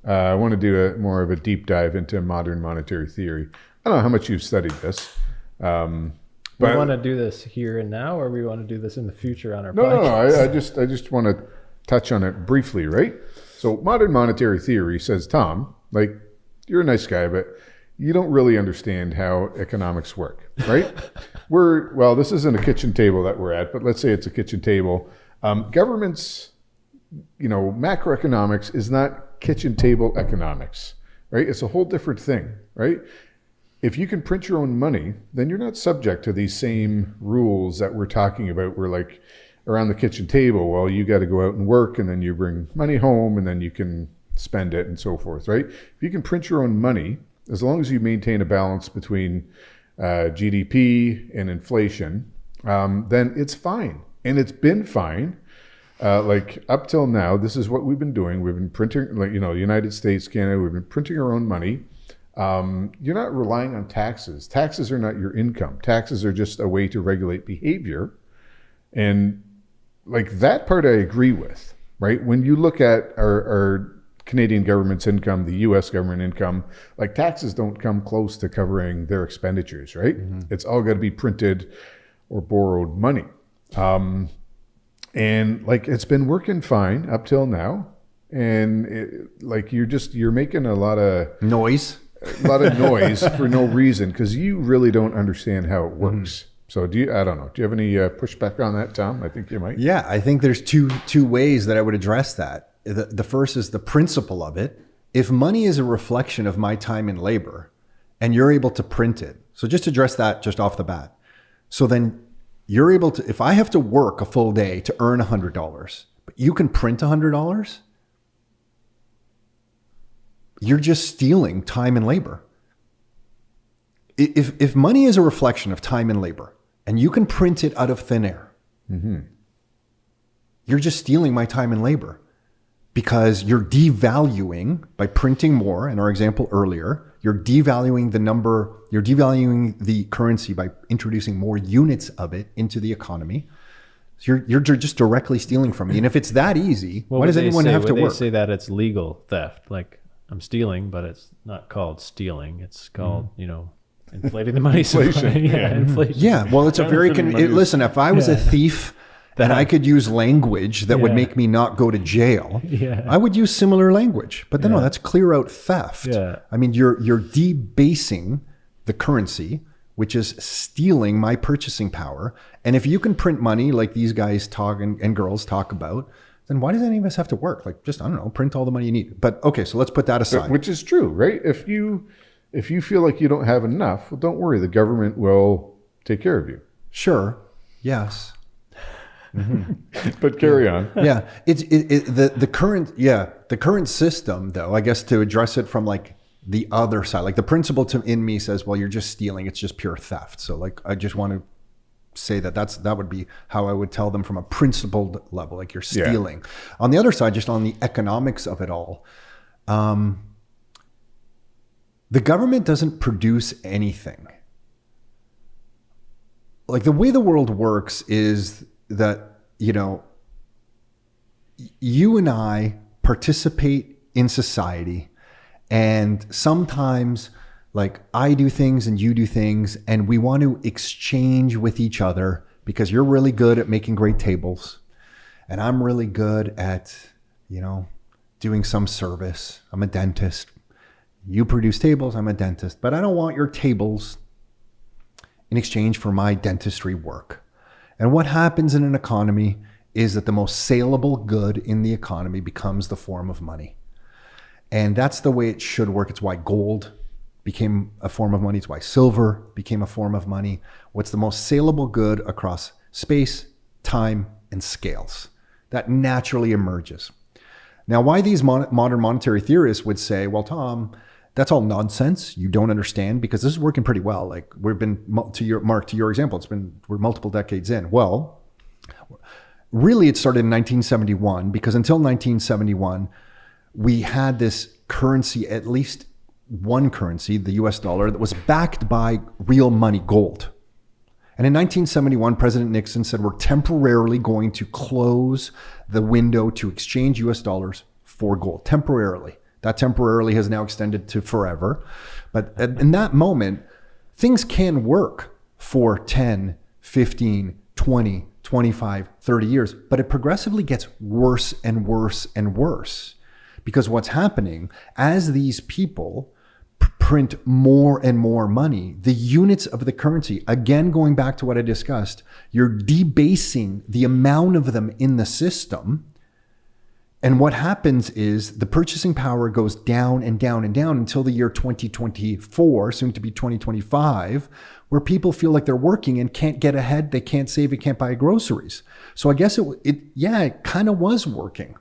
S1: I want to do more of a deep dive into modern monetary theory. I don't know how much you've studied this.
S2: But we want to do this here and now, or we want to do this in the future on our
S1: podcast? No, I just want to touch on it briefly, right? So modern monetary theory says, Tom, like, you're a nice guy, but you don't really understand how economics work, right? This isn't a kitchen table that we're at, but let's say it's a kitchen table. Governments, macroeconomics is not kitchen table economics, right? It's a whole different thing, right? If you can print your own money, then you're not subject to these same rules that we're talking about. We're like around the kitchen table. Well, you got to go out and work, and then you bring money home, and then you can spend it and so forth, right? If you can print your own money, as long as you maintain a balance between GDP and inflation, then it's fine. And it's been fine. Like up till now, this is what we've been doing. We've been printing, United States, Canada, we've been printing our own money. You're not relying on taxes. Taxes are not your income. Taxes are just a way to regulate behavior. And like that part I agree with. right? When you look at our Canadian government's income, the US government income, like taxes don't come close to covering their expenditures, right? It's all got to be printed or borrowed money. And like it's been working fine up till now. And you're making a lot of
S3: Noise.
S1: noise for no reason because you really don't understand how it works. So I don't know. Do you have any pushback on that, Tom? I think you might.
S3: Yeah, I think there's two ways that I would address that. The first is the principle of it. If money is a reflection of my time and labor and you're able to print it, so just address that just off the bat. So then you're able to, if I have to work a full day to earn $100, but you can print $100, you're just stealing time and labor. If money is a reflection of time and labor and you can print it out of thin air, you're just stealing my time and labor because you're devaluing by printing more. In our example earlier, you're devaluing the currency by introducing more units of it into the economy. So you're just directly stealing from me. And if it's that easy, why does anyone have to work?
S2: They say that it's legal theft. Like I'm stealing, but it's not called stealing. It's called, inflating the money supply. Inflation.
S3: Yeah, well, it's a very listen. If I was a thief and I could use language that would make me not go to jail, I would use similar language. But then no, that's clear out theft. Yeah. I mean, you're debasing the currency, which is stealing my purchasing power. And if you can print money like these guys talk and girls talk about, then why does any of us have to work? Like, just I don't know, print all the money you need. But okay, so let's put that aside.
S1: Which is true, right? If you feel like you don't have enough, well, don't worry. The government will take care of you.
S3: Sure. Yes.
S1: But carry on.
S3: Yeah. The current system though, I guess to address it from like the other side, like the principle in me says, well, you're just stealing. It's just pure theft. So like, I just want to say that would be how I would tell them from a principled level, like you're stealing. Yeah. On the other side, just on the economics of it all, the government doesn't produce anything. Like the way the world works is that, you and I participate in society, and sometimes like I do things and you do things and we want to exchange with each other because you're really good at making great tables and I'm really good at, doing some service. I'm a dentist. You produce tables, I'm a dentist, but I don't want your tables in exchange for my dentistry work. And what happens in an economy is that the most saleable good in the economy becomes the form of money. And that's the way it should work. It's why gold became a form of money. It's why silver became a form of money. What's the most saleable good across space, time, and scales? That naturally emerges. Now, why these modern monetary theorists would say, well, Tom, that's all nonsense. You don't understand because this is working pretty well. Like we've been, to your example, we're multiple decades in. Well, really it started in 1971 because until 1971, we had this currency, at least one currency, the US dollar, that was backed by real money, gold. And in 1971, President Nixon said, we're temporarily going to close the window to exchange US dollars for gold, temporarily. That temporarily has now extended to forever. But in that moment, things can work for 10, 15, 20, 25, 30 years, but it progressively gets worse and worse and worse. Because what's happening, as these people print more and more money, the units of the currency, again, going back to what I discussed, you're debasing the amount of them in the system. And what happens is the purchasing power goes down and down and down until the year 2024, soon to be 2025, where people feel like they're working and can't get ahead. They can't save, they can't buy groceries. So I guess it kind of was working.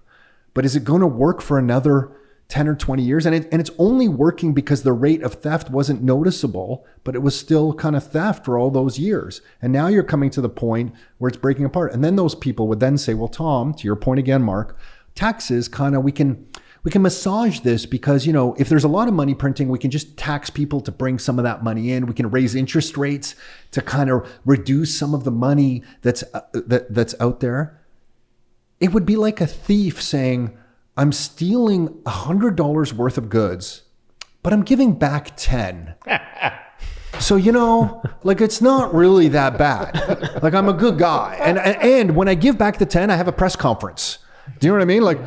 S3: But is it going to work for another 10 or 20 years? And it's only working because the rate of theft wasn't noticeable, but it was still kind of theft for all those years. And now you're coming to the point where it's breaking apart. And then those people would then say, well, Tom, to your point again, Mark, taxes kind of, we can massage this because, if there's a lot of money printing, we can just tax people to bring some of that money in. We can raise interest rates to kind of reduce some of the money that's out there. it would be like a thief saying, I'm stealing $100 worth of goods, but I'm giving back 10. So, like, it's not really that bad. Like, I'm a good guy. And when I give back the 10, I have a press conference. Do you know what I mean? Like,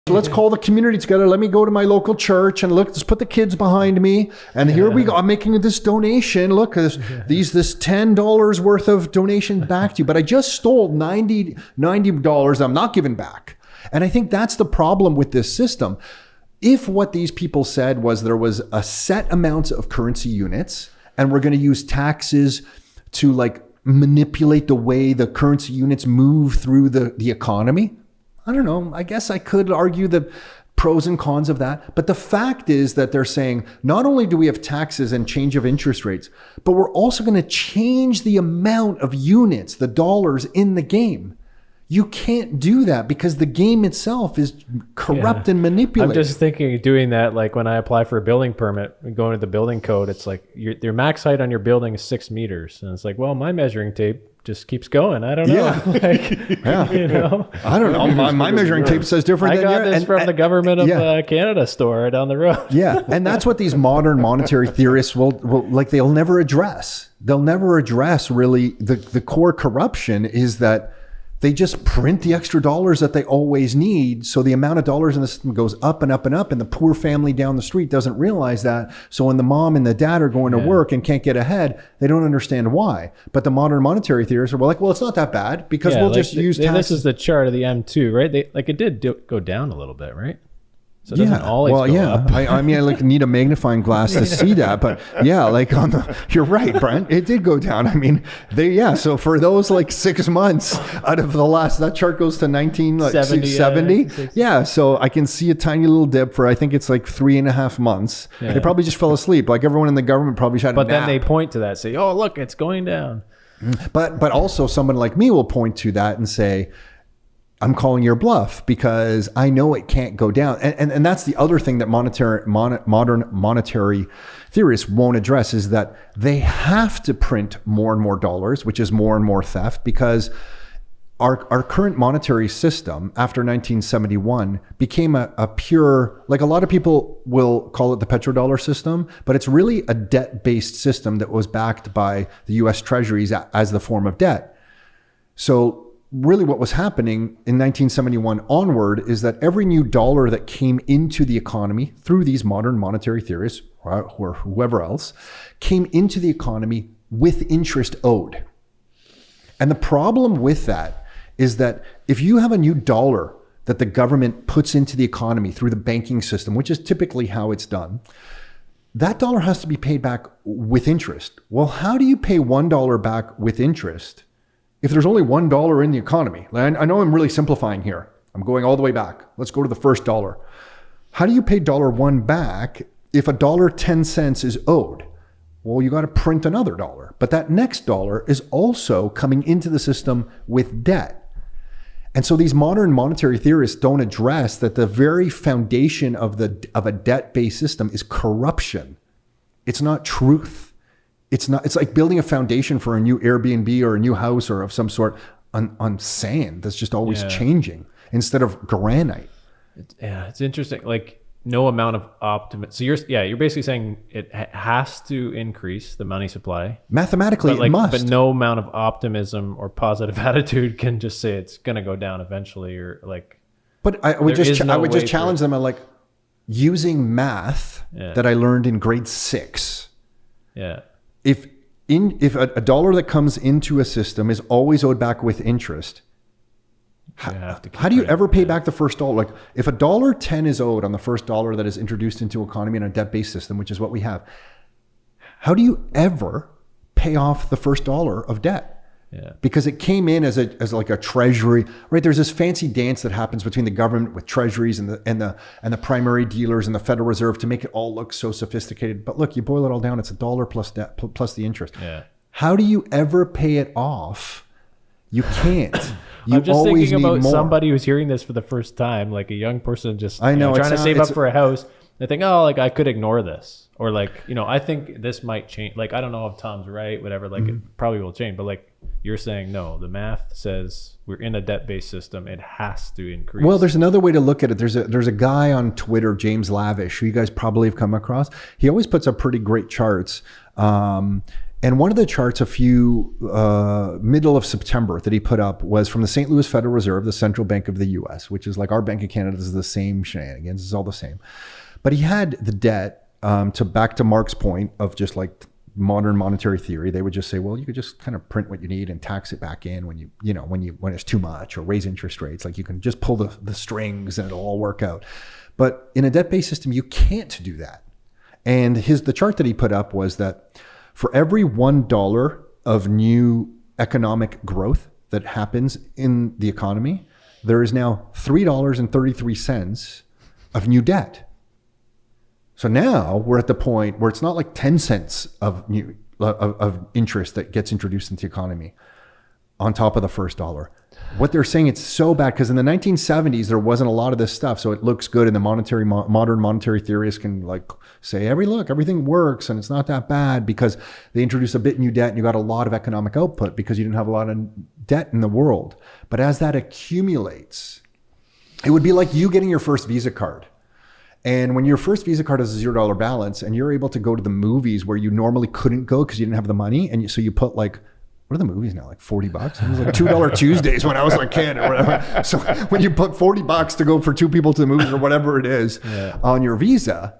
S3: let's call the community together. Let me go to my local church and look, let's put the kids behind me. And here we go. I'm making this donation. Look, this $10 worth of donation back to you. But I just stole $90 I'm not giving back. And I think that's the problem with this system. If what these people said was there was a set amount of currency units and we're going to use taxes to like manipulate the way the currency units move through the economy, I don't know. I guess I could argue the pros and cons of that. But the fact is that they're saying not only do we have taxes and change of interest rates, but we're also going to change the amount of units, the dollars in the game. You can't do that because the game itself is corrupt and manipulated.
S2: I'm just thinking of doing that like when I apply for a building permit and going to the building code, it's like your max height on your building is 6 meters. And it's like, well, my measuring tape just keeps going. I don't know.
S3: Yeah. I don't know. My measuring tape says different
S2: I
S3: than
S2: got this from the government of Canada store down the road.
S3: Yeah. And that's what these modern monetary theorists will like, they'll never address. They'll never address really the core corruption is that they just print the extra dollars that they always need. So the amount of dollars in the system goes up and up and up. And the poor family down the street doesn't realize that. So when the mom and the dad are going to work and can't get ahead, they don't understand why. But the modern monetary theorists are like, well, it's not that bad because we'll just use taxes.
S2: This is the chart of the M2, right? It did go down a little bit, right? So it doesn't always go up.
S3: I mean, I like need a magnifying glass to see that, but like you're right, Brent. It did go down. I mean, so for those like 6 months out of the last, that chart goes to 1970. Yeah. So I can see a tiny little dip for, I think it's like 3.5 months. Yeah. They probably just fell asleep. Like everyone in the government probably had a nap.
S2: But then they point to that, say, oh, look, it's going down.
S3: But also someone like me will point to that and say, I'm calling your bluff because I know it can't go down. And that's the other thing that modern monetary theorists won't address is that they have to print more and more dollars, which is more and more theft, because our current monetary system after 1971 became a pure, like a lot of people will call it the petrodollar system, but it's really a debt-based system that was backed by the US treasuries as the form of debt. So really what was happening in 1971 onward is that every new dollar that came into the economy through these modern monetary theorists or whoever else came into the economy with interest owed. And the problem with that is that if you have a new dollar that the government puts into the economy through the banking system, which is typically how it's done, that dollar has to be paid back with interest. Well, how do you pay $1 back with interest if there's only $1 in the economy? I know I'm really simplifying here. I'm going all the way back. Let's go to the first dollar. How do you pay $1 back if $1.10 is owed? Well, you got to print another dollar, but that next dollar is also coming into the system with debt. And so these modern monetary theorists don't address that the very foundation of a debt-based system is corruption. It's not truth. It's like building a foundation for a new Airbnb or a new house or of some sort on sand that's just always changing instead of granite.
S2: It's interesting. Like no amount of optimism. So you're basically saying it has to increase the money supply.
S3: Mathematically, it must.
S2: But no amount of optimism or positive attitude can just say it's going to go down eventually or like.
S3: But I would just challenge them on like using math that I learned in grade 6.
S2: Yeah.
S3: If a dollar that comes into a system is always owed back with interest, how do you ever pay back the first dollar? Like if $1.10 is owed on the first dollar that is introduced into economy in a debt-based system, which is what we have, how do you ever pay off the first dollar of debt?
S2: Yeah.
S3: Because it came in as like a treasury, right? There's this fancy dance that happens between the government with treasuries and the primary dealers and the Federal Reserve to make it all look so sophisticated. But look, you boil it all down, it's $1 plus debt plus the interest.
S2: Yeah.
S3: How do you ever pay it off? You can't. You
S2: I'm just
S3: always
S2: thinking about
S3: need more.
S2: Somebody who's hearing this for the first time, like a young person just
S3: trying
S2: to save up for a house. They think, oh, like I could ignore this. Or like, I think this might change. Like, I don't know if Tom's right, whatever, like it probably will change. But like You're saying no, the math says we're in a debt-based system. It has to increase.
S3: Well, there's another way to look at it. There's a guy on Twitter, James Lavish, who you guys probably have come across. He always puts up pretty great charts. And one of the charts middle of September that he put up was from the St. Louis Federal Reserve, the central bank of the US, which is like our Bank of Canada is the same shenanigans. It's all the same. But he had the debt, back to Mark's point of just like modern monetary theory. They would just say, well, you could just kind of print what you need and tax it back in when when it's too much, or raise interest rates. Like you can just pull the strings and it'll all work out. But in a debt-based system, you can't do that. And the chart that he put up was that for every $1 of new economic growth that happens in the economy, there is now $3.33 of new debt. So now we're at the point where it's not like 10 cents of interest that gets introduced into the economy on top of the first dollar. What they're saying, it's so bad because in the 1970s there wasn't a lot of this stuff, so it looks good, and the modern monetary theorists can like say, everything works and it's not that bad because they introduced a bit new debt and you got a lot of economic output because you didn't have a lot of debt in the world. But as that accumulates, it would be like you getting your first Visa card. And when your first Visa card has a $0 balance and you're able to go to the movies where you normally couldn't go because you didn't have the money, and so you put like, what are the movies now? Like $40? It was like $2 Tuesdays when I was a kid or whatever. So when you put $40 to go for two people to the movies or whatever it is on your Visa,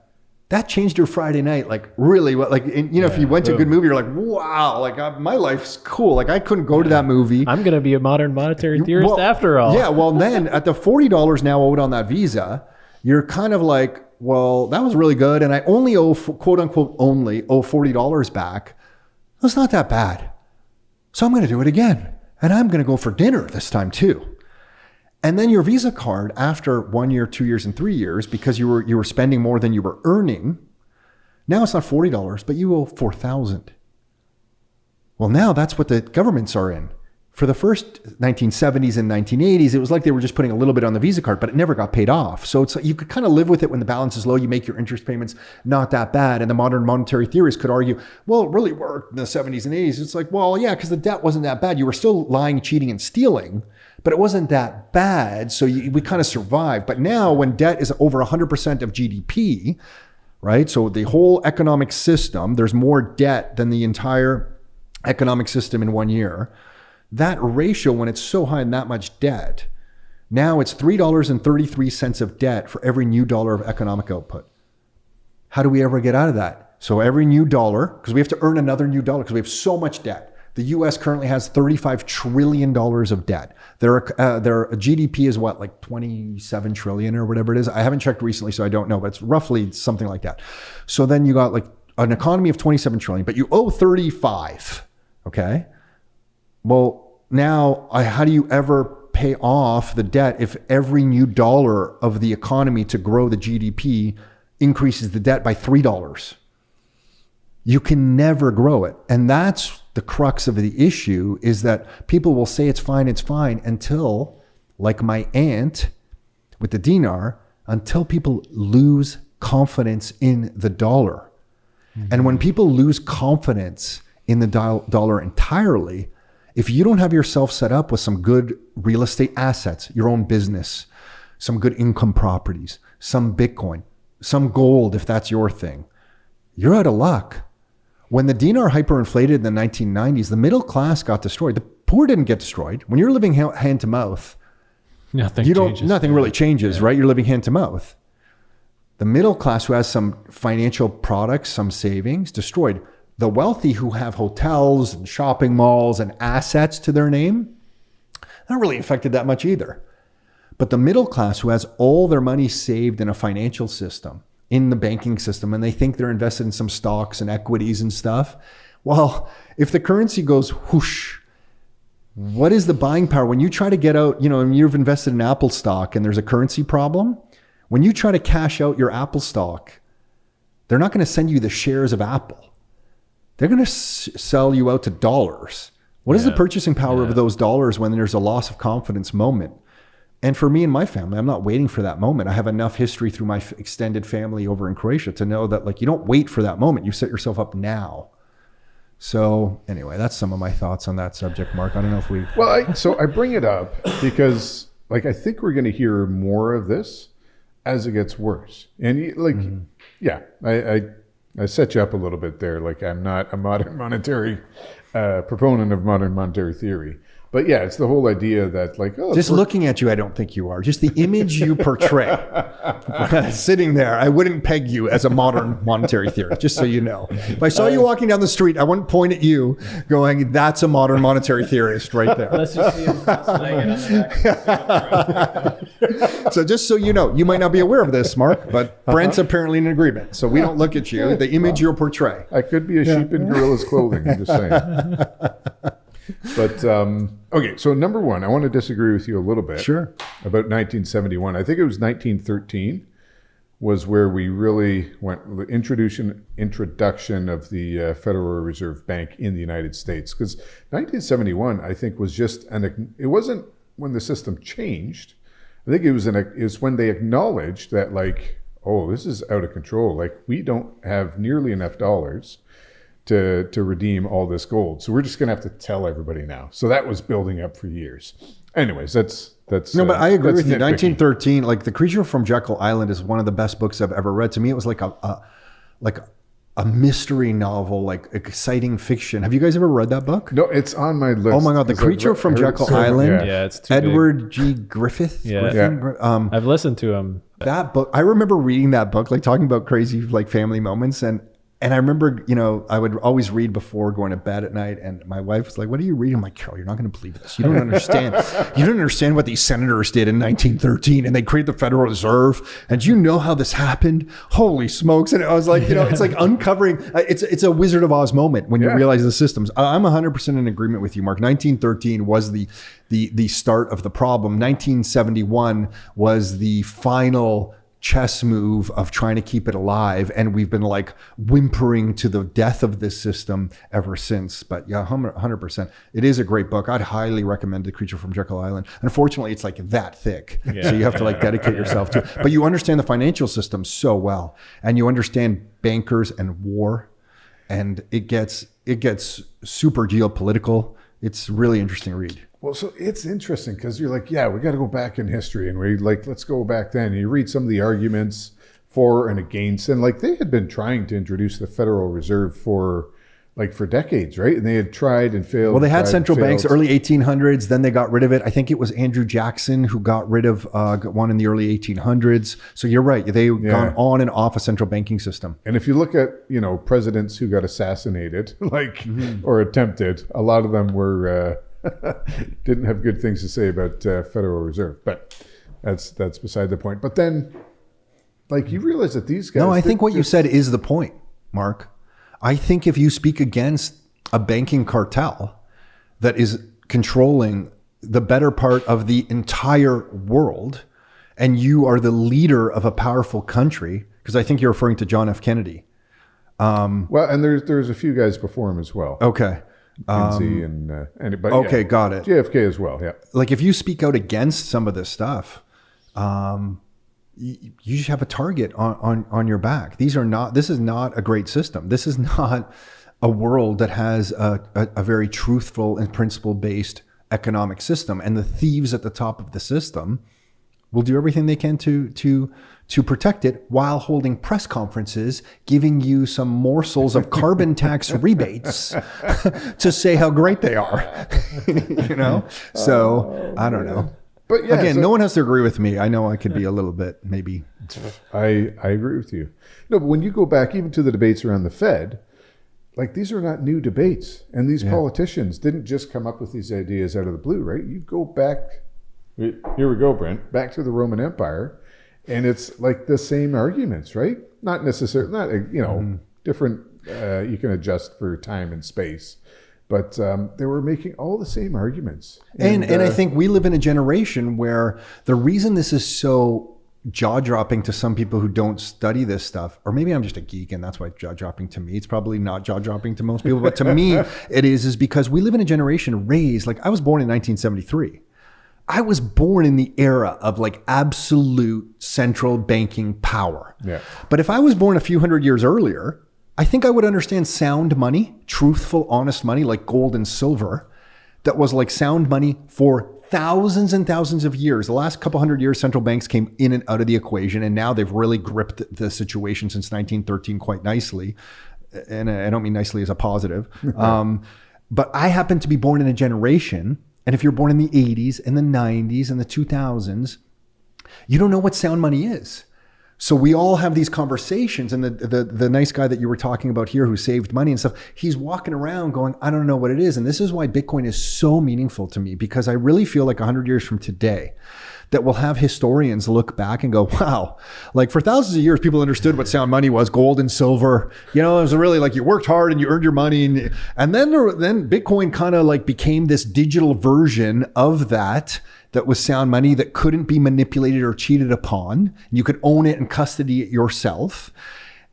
S3: that changed your Friday night. Like really, if you went to a good movie, you're like, wow, my life's cool. Like I couldn't go to that movie.
S2: I'm going to be a modern monetary theorist after all.
S3: Yeah. Well, then at the $40 now owed on that Visa, you're kind of like, well, that was really good. And I only owe, quote unquote, $40 back. That's not that bad. So I'm going to do it again. And I'm going to go for dinner this time too. And then your Visa card after 1 year, 2 years, and 3 years, because you were spending more than you were earning, now it's not $40, but you owe $4,000. Well, now that's what the governments are in. For the first 1970s and 1980s, it was like they were just putting a little bit on the Visa card, but it never got paid off. So it's like you could kind of live with it when the balance is low. You make your interest payments not that bad. And the modern monetary theorists could argue, well, it really worked in the 70s and 80s. It's like, well, yeah, because the debt wasn't that bad. You were still lying, cheating, and stealing, but it wasn't that bad. So we kind of survived. But now when debt is over 100% of GDP, right? So the whole economic system, there's more debt than the entire economic system in 1 year. That ratio, when it's so high and that much debt, now it's $3.33 of debt for every new dollar of economic output. How do we ever get out of that? So every new dollar, because we have to earn another new dollar because we have so much debt. The US currently has $35 trillion of debt. Their GDP is what, like 27 trillion or whatever it is. I haven't checked recently, so I don't know, but it's roughly something like that. So then you got like an economy of 27 trillion, but you owe 35, okay? Well, now how do you ever pay off the debt if every new dollar of the economy to grow the GDP increases the debt by $3? You can never grow it. And that's the crux of the issue, is that people will say it's fine until, like my aunt with the dinar, until people lose confidence in the dollar. Mm-hmm. And when people lose confidence in the dollar entirely, if you don't have yourself set up with some good real estate assets, your own business, some good income properties, some Bitcoin, some gold, if that's your thing, you're out of luck. When the dinar hyperinflated in the 1990s, the middle class got destroyed. The poor didn't get destroyed. When you're living hand to mouth, nothing really changes, right? You're living hand to mouth. The middle class, who has some financial products, some savings, destroyed. The wealthy, who have hotels and shopping malls and assets to their name, not really affected that much either. But the middle class, who has all their money saved in a financial system, in the banking system, and they think they're invested in some stocks and equities and stuff. Well, if the currency goes whoosh, what is the buying power? When you try to get out, and you've invested in Apple stock and there's a currency problem, when you try to cash out your Apple stock, they're not going to send you the shares of Apple. They're going to sell you out to dollars. What is the purchasing power of those dollars when there's a loss of confidence moment? And for me and my family, I'm not waiting for that moment. I have enough history through my extended family over in Croatia to know that, like, you don't wait for that moment. You set yourself up now. So anyway, that's some of my thoughts on that subject, Mark. I don't know if we...
S1: Well, so I bring it up because like I think we're going to hear more of this as it gets worse. And like, yeah, I set you up a little bit there. Like I'm not a modern monetary proponent of modern monetary theory. But yeah, it's the whole idea that like, oh,
S3: just looking at you, I don't think you are. Just the image you portray sitting there, I wouldn't peg you as a modern monetary theorist, just so you know. If I saw you walking down the street, I wouldn't point at you going, that's a modern monetary theorist right there.
S2: Let's just see him laying on the back.
S3: So just so you know, you might not be aware of this, Mark, but Brent's apparently in agreement. So we don't look at you, the image you'll portray.
S1: I could be a sheep in gorilla's clothing. I'm just saying. But okay, so number one, I want to disagree with you a little bit.
S3: Sure.
S1: About 1971. I think it was 1913 was where we really went, the introduction of the Federal Reserve Bank in the United States. Because 1971, I think, was just it wasn't when the system changed. I think it was when they acknowledged that, like, oh, this is out of control. Like, we don't have nearly enough dollars to redeem all this gold. So we're just going to have to tell everybody now. So that was building up for years. Anyways, that's
S3: no, but I agree with you.
S1: nitpicky.
S3: 1913, like The Creature from Jekyll Island is one of the best books I've ever read. To me, it was like a mystery novel, like exciting fiction. Have you guys ever read that book?
S1: No, it's on my list.
S3: Oh my God, The Creature from Jekyll Island.
S2: Yeah, it's too
S3: Edward G. Griffith.
S2: Yeah. I've listened to him.
S3: That book, I remember reading that book, like talking about crazy like family moments, and I remember, I would always read before going to bed at night, and my wife was like, "What are you reading?" I'm like, "Carol, you're not going to believe this. You don't understand. You don't understand what these senators did in 1913, and they created the Federal Reserve. And you know how this happened? Holy smokes!" And I was like, it's like uncovering. It's a Wizard of Oz moment when you realize the systems. I'm 100% in agreement with you, Mark. 1913 was the start of the problem. 1971 was the final chess move of trying to keep it alive, and we've been like whimpering to the death of this system ever since. But yeah, 100%. It is a great book. I'd highly recommend The Creature from Jekyll Island. Unfortunately, it's like that thick, so you have to like dedicate yourself to it. But you understand the financial system so well, and you understand bankers and war, and it gets super geopolitical. It's really interesting read.
S1: Well, so it's interesting because you're like, yeah, we got to go back in history, and we like, let's go back then. And you read some of the arguments for and against, and like they had been trying to introduce the Federal Reserve for decades, right? And they had tried and failed.
S3: Well, they had central banks early 1800s. Then they got rid of it. I think it was Andrew Jackson who got rid of one in the early 1800s. So you're right. They've gone on and off a central banking system.
S1: And if you look at, presidents who got assassinated, or attempted, a lot of them were didn't have good things to say about Federal Reserve. But that's beside the point. But then, like, you realize that these guys...
S3: No, I think what you said is the point, Mark. I think if you speak against a banking cartel that is controlling the better part of the entire world, and you are the leader of a powerful country, because I think you're referring to John F. Kennedy.
S1: Well, and there's a few guys before him as well.
S3: Okay.
S1: But
S3: okay, got it.
S1: JFK as well, yeah.
S3: Like if you speak out against some of this stuff, you just have a target on your back. This is not a great system. This is not a world that has a very truthful and principle-based economic system. And the thieves at the top of the system will do everything they can to protect it while holding press conferences, giving you some morsels of carbon tax rebates to say how great they are. So I don't know. But yeah, again, no one has to agree with me. I know I could be a little bit maybe.
S1: I agree with you. No, but when you go back even to the debates around the Fed, like these are not new debates. And these politicians didn't just come up with these ideas out of the blue, right? You go back, here we go, Brent, back to the Roman Empire. And it's like the same arguments, right? Not necessarily, different, you can adjust for time and space. But they were making all the same arguments.
S3: And I think we live in a generation where the reason this is so jaw-dropping to some people who don't study this stuff, or maybe I'm just a geek and that's why it's jaw-dropping to me. It's probably not jaw-dropping to most people, but to me it is because we live in a generation raised, like I was born in 1973. I was born in the era of like absolute central banking power.
S1: Yeah.
S3: But if I was born a few hundred years earlier, I think I would understand sound money, truthful, honest money, like gold and silver, that was like sound money for thousands and thousands of years. The last couple hundred years, central banks came in and out of the equation, and now they've really gripped the situation since 1913 quite nicely. And I don't mean nicely as a positive. But I happen to be born in a generation, and if you're born in the 80s and the 90s and the 2000s, you don't know what sound money is. So we all have these conversations, and the nice guy that you were talking about here who saved money and stuff, he's walking around going, I don't know what it is. And this is why Bitcoin is so meaningful to me, because I really feel like 100 years from today that we'll have historians look back and go, wow, like for thousands of years, people understood what sound money was, gold and silver. You know, it was really like you worked hard and you earned your money. And then Bitcoin kind of like became this digital version of that was sound money that couldn't be manipulated or cheated upon. You could own it and custody it yourself.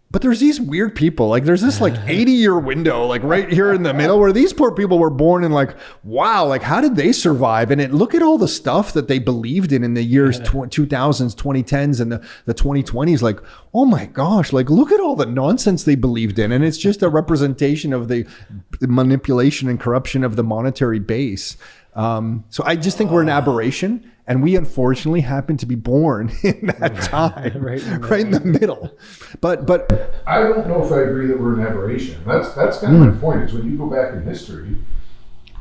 S3: But there's these weird people, like there's this like 80-year window, like right here in the middle, where these poor people were born and like, wow, like how did they survive? And look at all the stuff that they believed in the years 2000s, 2010s, and the 2020s. Like, oh my gosh, like look at all the nonsense they believed in. And it's just a representation of the manipulation and corruption of the monetary base. So I just think we're an aberration, and we unfortunately happen to be born in that time, right in the middle. But
S1: I don't know if I agree that we're an aberration. That's kind of my point, is when you go back in history,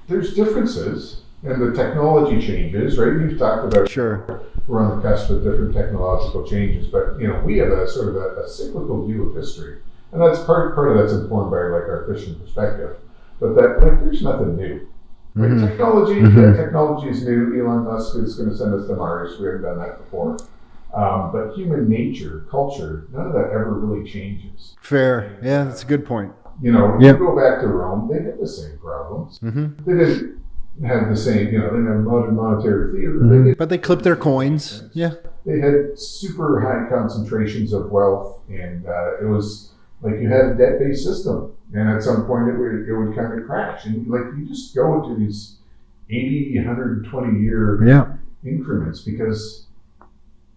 S1: there's differences, and the technology changes, right? You've talked about
S3: sure
S1: we're on the cusp of different technological changes, but you know, we have a sort of a cyclical view of history, and that's part of that's informed by like our Christian perspective. But that like there's nothing new. Right? Technology is new. Elon Musk is going to send us to Mars. We haven't done that before. But human nature, culture, none of that ever really changes.
S3: Fair. Yeah, that's a good point.
S1: You know, you go back to Rome, they had the same problems. They didn't have the same, they didn't have modern monetary theater.
S3: But they clipped their coins. Yeah.
S1: They had super high concentrations of wealth, and it was like you had a debt-based system. And at some point it would kind of crash. And like you just go into these 80, 120 year increments, because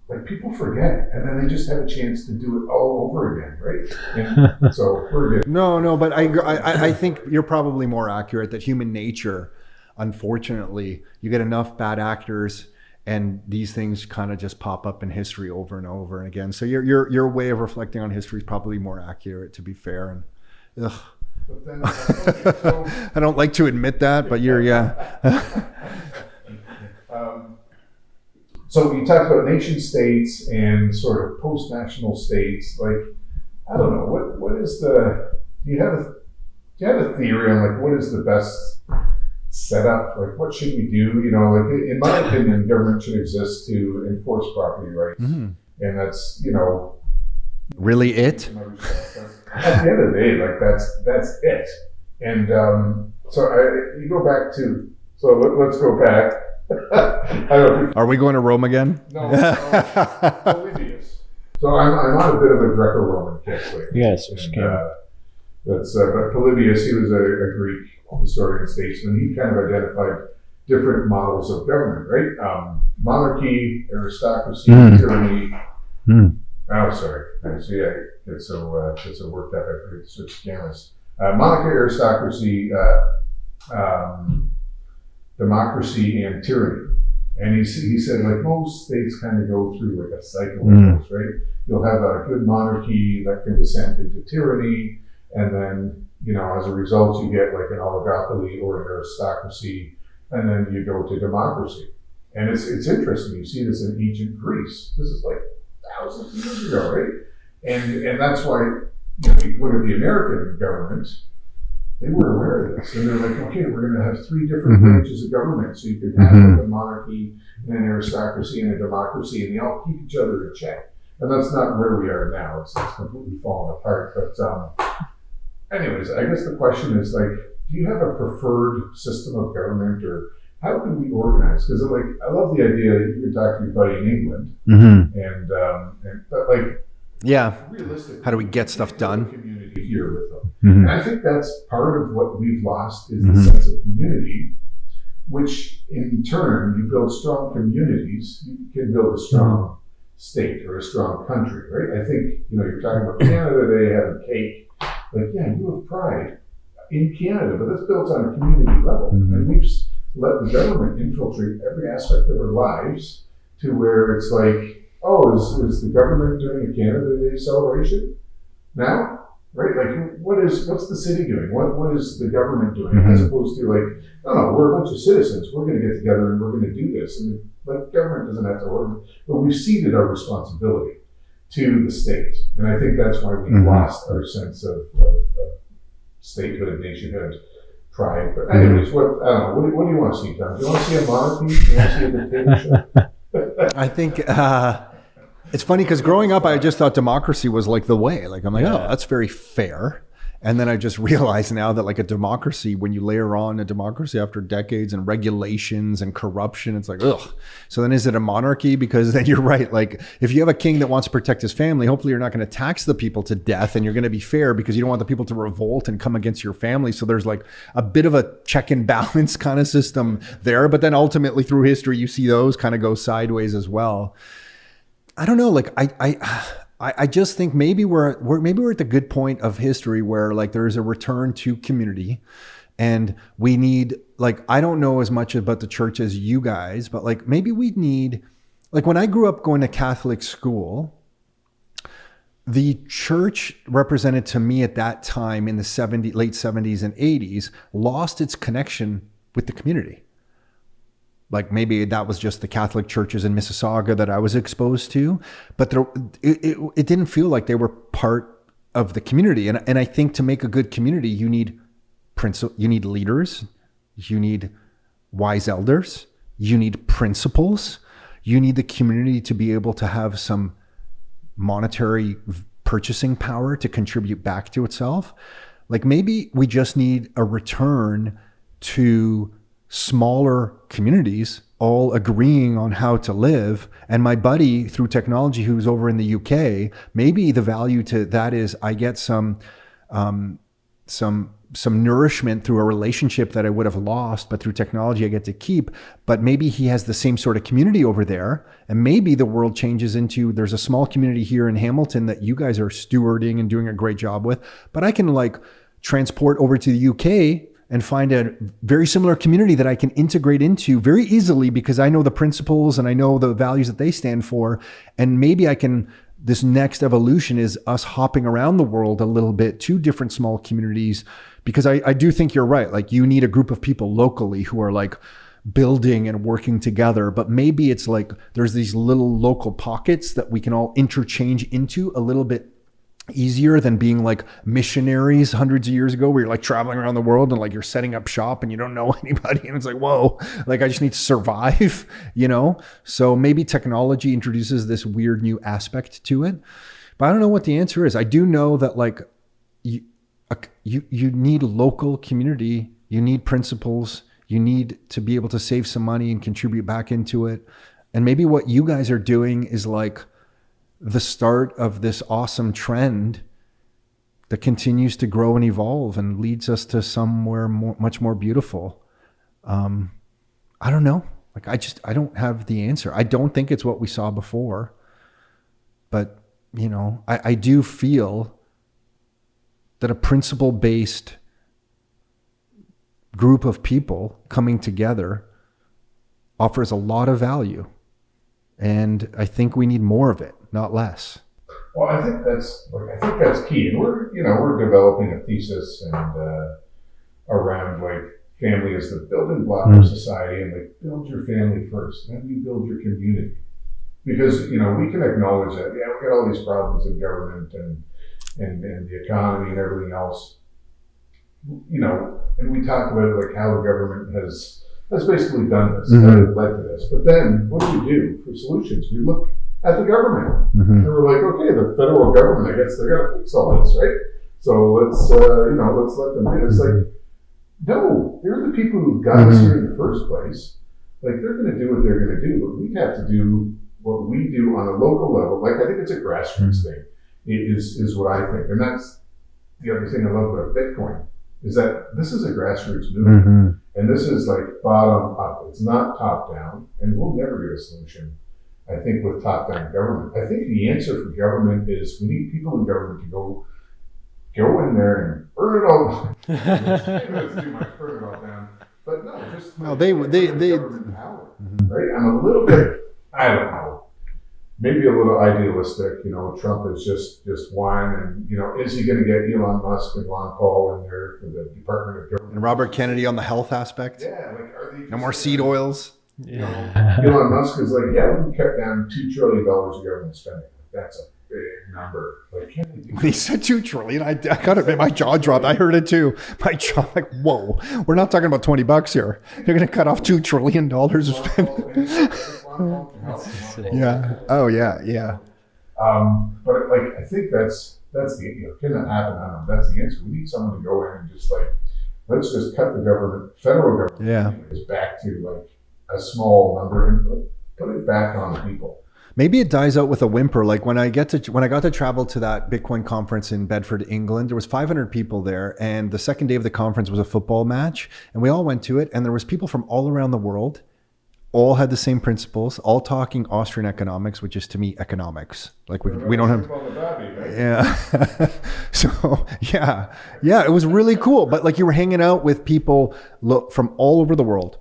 S1: like people forget, and then they just have a chance to do it all over again, right? And so we're good.
S3: No, but I think you're probably more accurate that human nature, unfortunately, you get enough bad actors and these things kind of just pop up in history over and over and again. So your way of reflecting on history is probably more accurate, to be fair. And ugh.
S1: But then, so,
S3: I don't like to admit that, but
S1: so you talked about nation states and sort of post-national states. Like, I don't know, what is do you have a theory on like what is the best setup? Like, what should we do? You know, like in my opinion, government should exist to enforce property rights, and that's
S3: really it.
S1: At the end of the day, like that's it. And so you go back to. So let's go back. I don't know if
S3: Are we going to Rome again?
S1: No, Polybius. So I'm on a bit of a Greco-Roman kick lately.
S2: Yes,
S1: but Polybius, he was a Greek historian statesman. He kind of identified different models of government, right? Monarchy, aristocracy, tyranny. Oh, sorry. So yeah, it's so worked up. I forget to switch cameras. Monarchy, aristocracy, democracy, and tyranny. And he said, like most states kind of go through like a cycle of those, right? You'll have a good monarchy that can descend into tyranny, and then, as a result, you get like an oligopoly or an aristocracy, and then you go to democracy. And it's interesting. You see this in ancient Greece. This is like thousands of years ago, right? And that's why, you look at the American government, they were aware of this. And they're like, okay, we're going to have three different branches of government. So you can have a monarchy, and an aristocracy, and a democracy, and they all keep each other in check. And that's not where we are now. It's completely fallen apart. But anyways, I guess the question is like, do you have a preferred system of government, or how can we organize? Because like, I love the idea that you can talk to your buddy in England, but like, realistically,
S3: how do we get stuff done?
S1: Community here with them, and I think that's part of what we've lost is the sense of community, which in turn, you build strong communities, you can build a strong state or a strong country, right? I think you're talking about Canada, they have cake. like, yeah, you have pride in Canada, but that's built on a community level. And we've let the government infiltrate every aspect of our lives to where it's like, oh, is the government doing a Canada Day celebration now? Right? Like, what's the city doing? What is the government doing? As opposed to like, no, we're a bunch of citizens. We're going to get together and we're going to do this. And like, government doesn't have to order, but we've ceded our responsibility to the state. And I think that's why we've lost our sense of statehood, nationhood, pride. But anyways, I don't know. What do you want to see, Tom? Do you want to see a monarchy? Do you want to see a dictatorship?
S3: I think it's funny because growing up, I just thought democracy was like the way. Like, I'm like, oh, that's very fair. And then I just realized now that like a democracy, when you layer on a democracy after decades and regulations and corruption, it's like, ugh. So then is it a monarchy? Because then you're right. Like if you have a king that wants to protect his family, hopefully you're not going to tax the people to death and you're going to be fair because you don't want the people to revolt and come against your family. So there's like a bit of a check and balance kind of system there. But then ultimately through history, you see those kind of go sideways as well. I don't know. Like I just think maybe we're at the good point of history where like there's a return to community, and we need, like, I don't know as much about the church as you guys, but like maybe we need, like when I grew up going to Catholic school, the church represented to me at that time in the late 70s and 80s lost its connection with the community. Like maybe that was just the Catholic churches in Mississauga that I was exposed to, but it didn't feel like they were part of the community. And I think to make a good community, you need leaders, you need wise elders, you need principles, you need the community to be able to have some monetary purchasing power to contribute back to itself. Like maybe we just need a return to smaller communities all agreeing on how to live. And my buddy through technology who's over in the UK, maybe the value to that is I get some nourishment through a relationship that I would have lost, but through technology I get to keep. But maybe he has the same sort of community over there. And maybe the world changes into, there's a small community here in Hamilton that you guys are stewarding and doing a great job with, but I can like transport over to the UK and find a very similar community that I can integrate into very easily because I know the principles and I know the values that they stand for. And maybe this next evolution is us hopping around the world a little bit to different small communities, because I do think you're right. Like you need a group of people locally who are like building and working together, but maybe it's like there's these little local pockets that we can all interchange into a little bit easier than being like missionaries hundreds of years ago where you're like traveling around the world and like you're setting up shop and you don't know anybody and it's like, whoa, like I just need to survive, you know? So maybe technology introduces this weird new aspect to it, but I don't know what the answer is. I do know that like you need local community, you need principles, you need to be able to save some money and contribute back into it. And maybe what you guys are doing is like the start of this awesome trend that continues to grow and evolve and leads us to somewhere much more beautiful. I don't know. Like, I don't have the answer. I don't think it's what we saw before, but you know, I do feel that a principle-based group of people coming together offers a lot of value. And I think we need more of it, not less.
S1: Well, I think that's key. And we're developing a thesis and around like family as the building block of society, and like build your family first, then you build your community. Because we can acknowledge that we got all these problems in government and the economy and everything else. And we talk about like how the government has basically done this, that led to this. But then what do we do for solutions? We look at the government and we're like, okay, the federal government, I guess they got to fix all this, right? So let's let them do it. It's like, no, they're the people who got us here in the first place. Like they're going to do what they're going to do, but we have to do what we do on a local level. Like I think it's a grassroots thing, is what I think. And that's the other thing I love about Bitcoin, is that this is a grassroots movement. And this is like bottom up. It's not top down, and we'll never get a solution, I think, with top down government. I think the answer for government is we need people in government to go go in there and burn it all down. That's too much, burn it all down. But no, just
S3: Well, they
S1: government power, right? I'm a little bit, I don't know, maybe a little idealistic. Trump is just one, and is he going to get Elon Musk and Ron Paul in there for the Department of Government?
S3: and Robert Kennedy on the health aspect.
S1: Yeah, like are they
S3: No more seed oils.
S1: Elon Musk is like, yeah, we can cut down $2 trillion of government spending. That's a big number. Like, can they do
S3: When he said $2 trillion, I got it. My jaw dropped. I heard it too. My jaw, like, whoa, we're not talking about $20 here. You're going to cut off $2 trillion of spending. Yeah. Oh yeah. Yeah.
S1: But like, I think that's the, can that happen? I don't know. That's the answer. We need someone to go in and just like, let's just cut the federal government back to like a small number and put it back on people.
S3: Maybe it dies out with a whimper. Like when I got to travel to that Bitcoin conference in Bedford, England, there was 500 people there. And the second day of the conference was a football match. And we all went to it. And there was people from all around the world, all had the same principles, all talking Austrian economics, which is to me economics. Like we don't have, yeah. So yeah, it was really cool. But like you were hanging out with people from all over the world,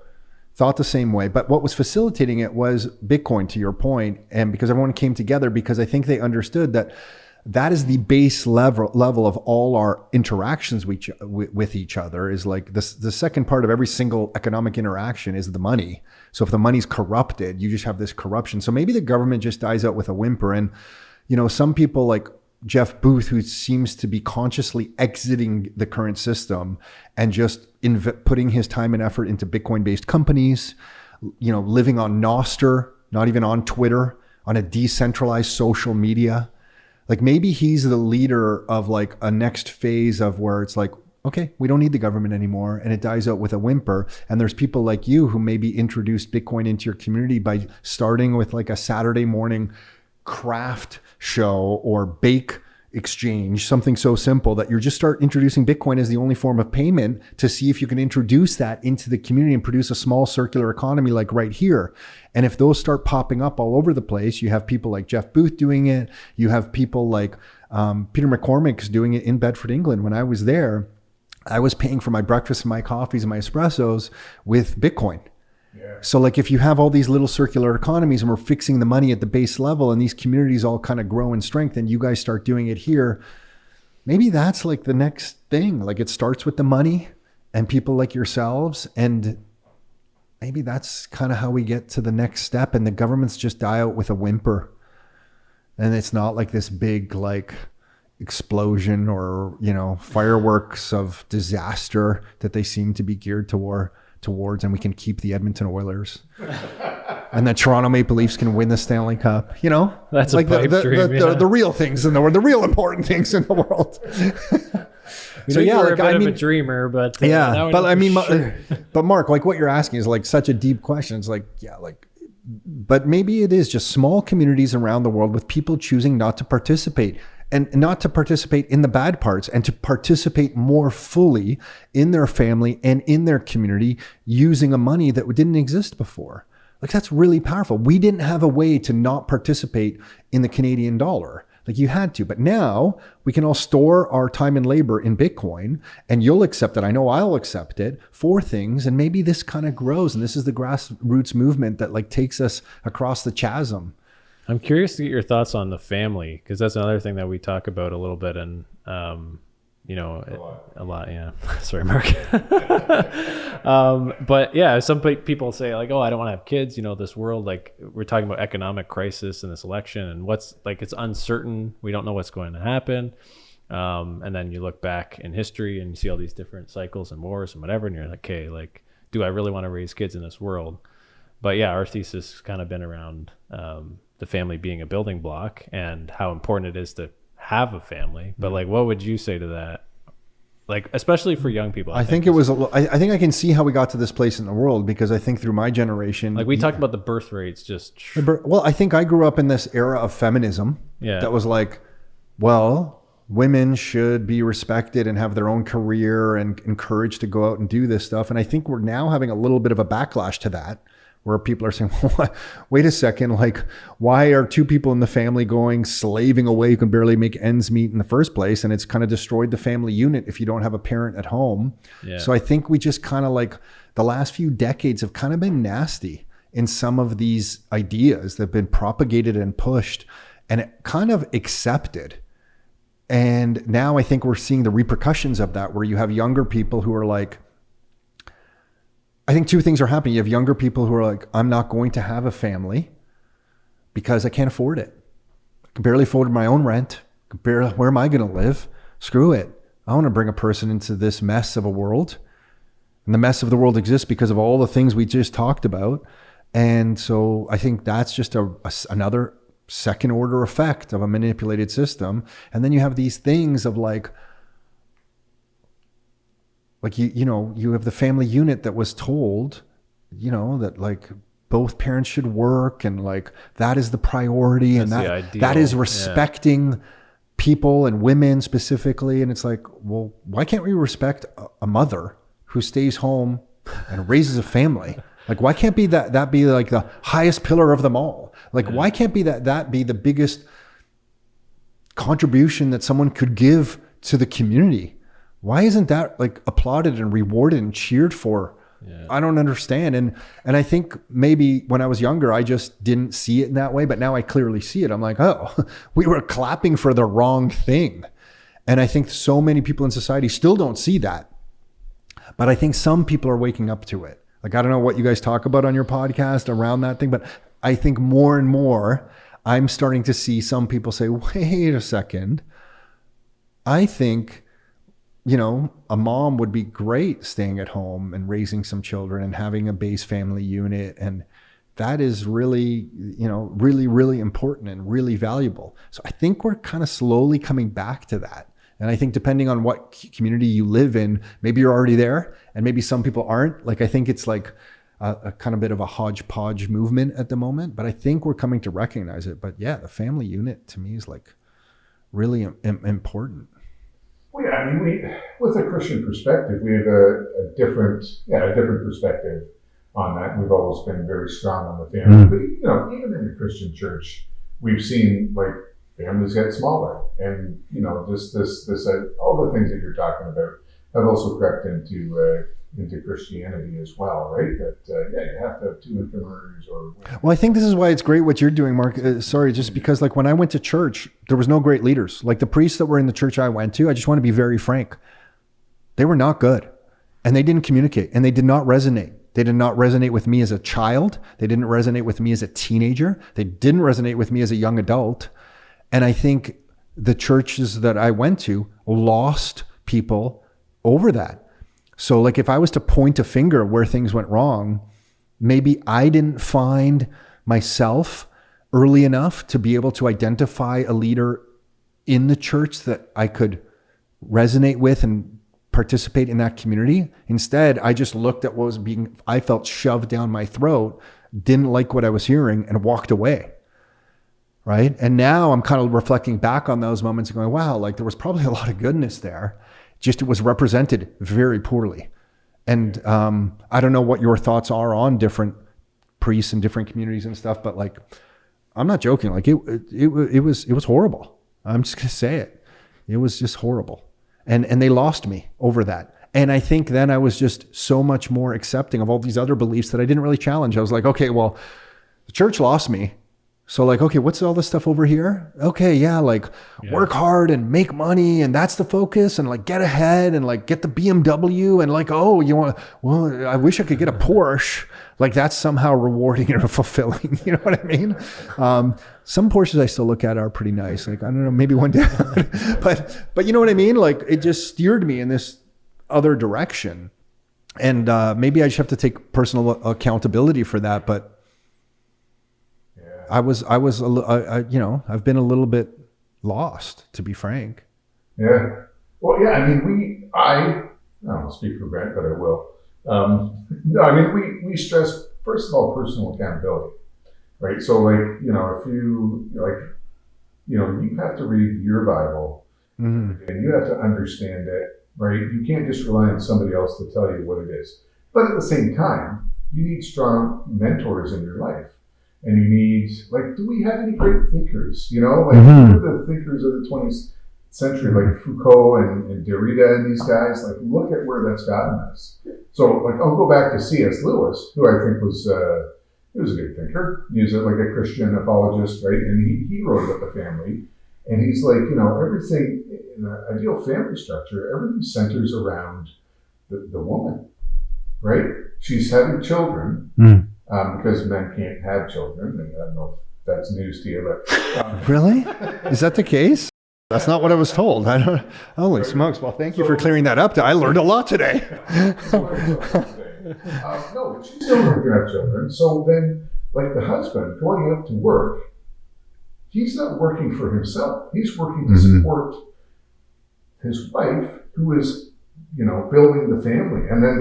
S3: thought the same way. But what was facilitating it was Bitcoin, to your point, and because everyone came together, because I think they understood that is the base level of all our interactions with each other. Is like the second part of every single economic interaction is the money. So if the money's corrupted, you just have this corruption. So maybe the government just dies out with a whimper. And some people like Jeff Booth, who seems to be consciously exiting the current system and just putting his time and effort into Bitcoin-based companies, living on Nostr, not even on Twitter, on a decentralized social media. Like maybe he's the leader of like a next phase of where it's like, okay, we don't need the government anymore, and it dies out with a whimper. And there's people like you who maybe introduced Bitcoin into your community by starting with like a Saturday morning craft show or bake exchange, something so simple that you just start introducing Bitcoin as the only form of payment to see if you can introduce that into the community and produce a small circular economy like right here. And if those start popping up all over the place, you have people like Jeff Booth doing it. You have people like Peter McCormick's doing it in Bedford, England. When I was there, I was paying for my breakfast and my coffees and my espressos with Bitcoin. Yeah. So like if you have all these little circular economies and we're fixing the money at the base level and these communities all kind of grow in strength and you guys start doing it here, maybe that's like the next thing. Like it starts with the money and people like yourselves, and maybe that's kind of how we get to the next step, and the governments just die out with a whimper. And it's not like this big like explosion or fireworks of disaster that they seem to be geared towards, and we can keep the Edmonton Oilers and the Toronto Maple Leafs can win the Stanley Cup.
S2: That's
S3: like
S2: a pipe dream,
S3: the real things in the world, the real important things in the world.
S2: So yeah, like a bit of a dreamer, but
S3: but I mean, but Mark, like what you're asking is like such a deep question. It's like, but maybe it is just small communities around the world with people choosing not to participate. And not to participate in the bad parts, and to participate more fully in their family and in their community using a money that didn't exist before. Like that's really powerful. We didn't have a way to not participate in the Canadian dollar. Like you had to, but now we can all store our time and labor in Bitcoin, and you'll accept it. I know I'll accept it for things. And maybe this kind of grows. And this is the grassroots movement that like takes us across the chasm.
S2: I'm curious to get your thoughts on the family, because that's another thing that we talk about a little bit, and a lot. Yeah, sorry, Mark. But yeah, some people say like, "Oh, I don't want to have kids." This world, like we're talking about economic crisis and this election, and what's like it's uncertain. We don't know what's going to happen. And then you look back in history and you see all these different cycles and wars and whatever, and you're like, "Okay, like, do I really want to raise kids in this world?" But yeah, our thesis has kind of been around the family being a building block and how important it is to have a family. But like, what would you say to that? Like, especially for young people.
S3: I think it was, I think I can see how we got to this place in the world, because I think through my generation,
S2: like we talked about the birth rates,
S3: well, I think I grew up in this era of feminism that was like, well, women should be respected and have their own career and encouraged to go out and do this stuff. And I think we're now having a little bit of a backlash to that, where people are saying, wait a second, like, why are two people in the family slaving away who can barely make ends meet in the first place? And it's kind of destroyed the family unit if you don't have a parent at home. Yeah. So I think we just kind of like the last few decades have kind of been nasty in some of these ideas that have been propagated and pushed and kind of accepted. And now I think we're seeing the repercussions of that, where you have younger people who are like, I think two things are happening. You have younger people who are like, I'm not going to have a family because I can't afford it. I can barely afford my own rent. Where am I going to live? Screw it. I want to bring a person into this mess of a world. And the mess of the world exists because of all the things we just talked about. And so I think that's just another second order effect of a manipulated system. And then you have these things of like you have the family unit that was told, that like both parents should work and like that is the priority. That's and that is respecting people and women specifically. And it's like, well, why can't we respect a mother who stays home and raises a family? Like, why can't that be like the highest pillar of them all? Like, why can't be that be the biggest contribution that someone could give to the community? Why isn't that like applauded and rewarded and cheered for? Yeah. I don't understand. And I think maybe when I was younger, I just didn't see it in that way, but now I clearly see it. I'm like, oh, we were clapping for the wrong thing. And I think so many people in society still don't see that. But I think some people are waking up to it. Like, I don't know what you guys talk about on your podcast around that thing, but I think more and more I'm starting to see some people say, wait a second. I think, a mom would be great staying at home and raising some children and having a base family unit. And that is really, really, really important and really valuable. So I think we're kind of slowly coming back to that. And I think depending on what community you live in, maybe you're already there and maybe some people aren't. Like, I think it's like a kind of bit of a hodgepodge movement at the moment, but I think we're coming to recognize it. But yeah, the family unit to me is like really important.
S1: Well, yeah, I mean, with a Christian perspective, we have a different perspective on that. We've always been very strong on the family. But, even in the Christian church, we've seen like families get smaller, and just this all the things that you're talking about have also crept into Christianity as well, right? That you have to have two income earners or.
S3: Well, I think this is why it's great what you're doing, Mark. Just because like when I went to church, there was no great leaders. Like the priests that were in the church I went to, I just want to be very frank, they were not good, and they didn't communicate, and they did not resonate. They did not resonate with me as a child. They didn't resonate with me as a teenager. They didn't resonate with me as a young adult. And I think the churches that I went to lost people over that. So like if I was to point a finger where things went wrong, maybe I didn't find myself early enough to be able to identify a leader in the church that I could resonate with and participate in that community. Instead, I just looked at what was I felt shoved down my throat, didn't like what I was hearing, and walked away. Right. And now I'm kind of reflecting back on those moments and going, wow, like there was probably a lot of goodness there. Just it was represented very poorly. And I don't know what your thoughts are on different priests and different communities and stuff, but like, I'm not joking. Like it was horrible. I'm just going to say it. It was just horrible. And they lost me over that. And I think then I was just so much more accepting of all these other beliefs that I didn't really challenge. I was like, okay, well, the church lost me. So like, okay, what's all this stuff over here? Okay, yeah, like work hard and make money, and that's the focus, and like get ahead and like get the BMW, and like, oh, I wish I could get a Porsche. Like that's somehow rewarding or fulfilling. You know what I mean? Some Porsches I still look at are pretty nice. Like, I don't know, maybe one day, but you know what I mean? Like it just steered me in this other direction. And maybe I just have to take personal accountability for that. But I've been a little bit lost, to be frank.
S1: Yeah. Well, yeah, I mean, I don't speak for Brent, but I will. No, I mean, we stress, first of all, personal accountability, right? So like, if you you have to read your Bible and you have to understand it, right? You can't just rely on somebody else to tell you what it is. But at the same time, you need strong mentors in your life. And you need, like, do we have any great thinkers? You know, like, who are the thinkers of the 20th century, like Foucault and Derrida and these guys? Like, look at where that's gotten us. So, like, I'll go back to C.S. Lewis, who I think was, he was a good thinker. He was like a Christian apologist, right? And he wrote about the family. And he's like, you know, everything in an ideal family structure, everything centers around the woman, right? She's having children. Because men can't have children, and I don't know if that's news to you, but
S3: really, is that the case? That's not what I was told. I don't. Holy smokes! Well, thank you for clearing that up. I learned a lot today.
S1: No, but she's still not going to have children. So then, like the husband going out to work, he's not working for himself. He's working to support his wife, who is, you know, building the family. And then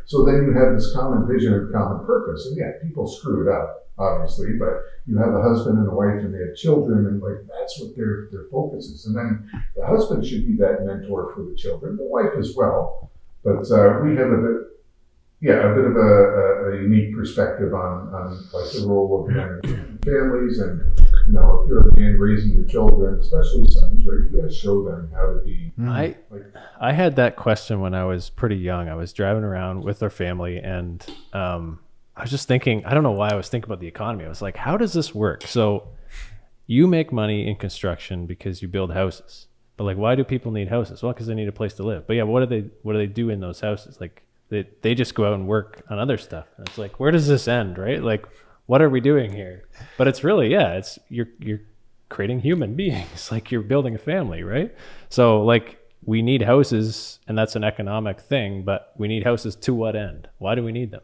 S1: so then you have this common vision and common purpose. And yeah, people screw it up, obviously, but you have a husband and a wife and they have children, and like that's what their focus is. And then the husband should be that mentor for the children, the wife as well. But we have a bit of a unique perspective on like the role of men in families. And, you know, if you're a man raising your children, especially sons, right, you got to show them how to be.
S2: I had that question when I was pretty young. I was driving around with our family, and I was just thinking, I don't know why I was thinking about the economy. I was like, how does this work? So you make money in construction because you build houses. But like, why do people need houses? Well, because they need a place to live. But yeah, what do they do in those houses? Like, they just go out and work on other stuff. And it's like, where does this end, right? Like, what are we doing here? But it's really, it's you're creating human beings. Like, you're building a family, right? So like, we need houses, and that's an economic thing, but we need houses to what end? Why do we need them?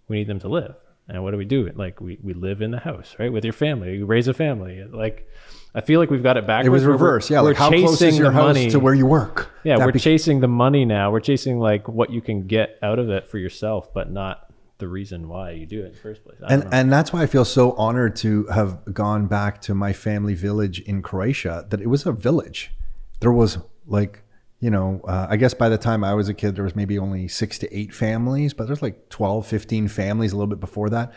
S2: We need them to live. And what do we do? Like, we live in the house, right? With your family, you raise a family. Like, I feel like we've got it backwards.
S3: It was reverse. We're how close is your house to where you work?
S2: Yeah, we're chasing the money now. We're chasing like what you can get out of it for yourself, but not the reason why you do it in the first place.
S3: And that's why I feel so honored to have gone back to my family village in Croatia, that it was a village. There was like, you know, I guess by the time I was a kid, there was maybe only 6 to 8 families, but there's like 12, 15 families a little bit before that.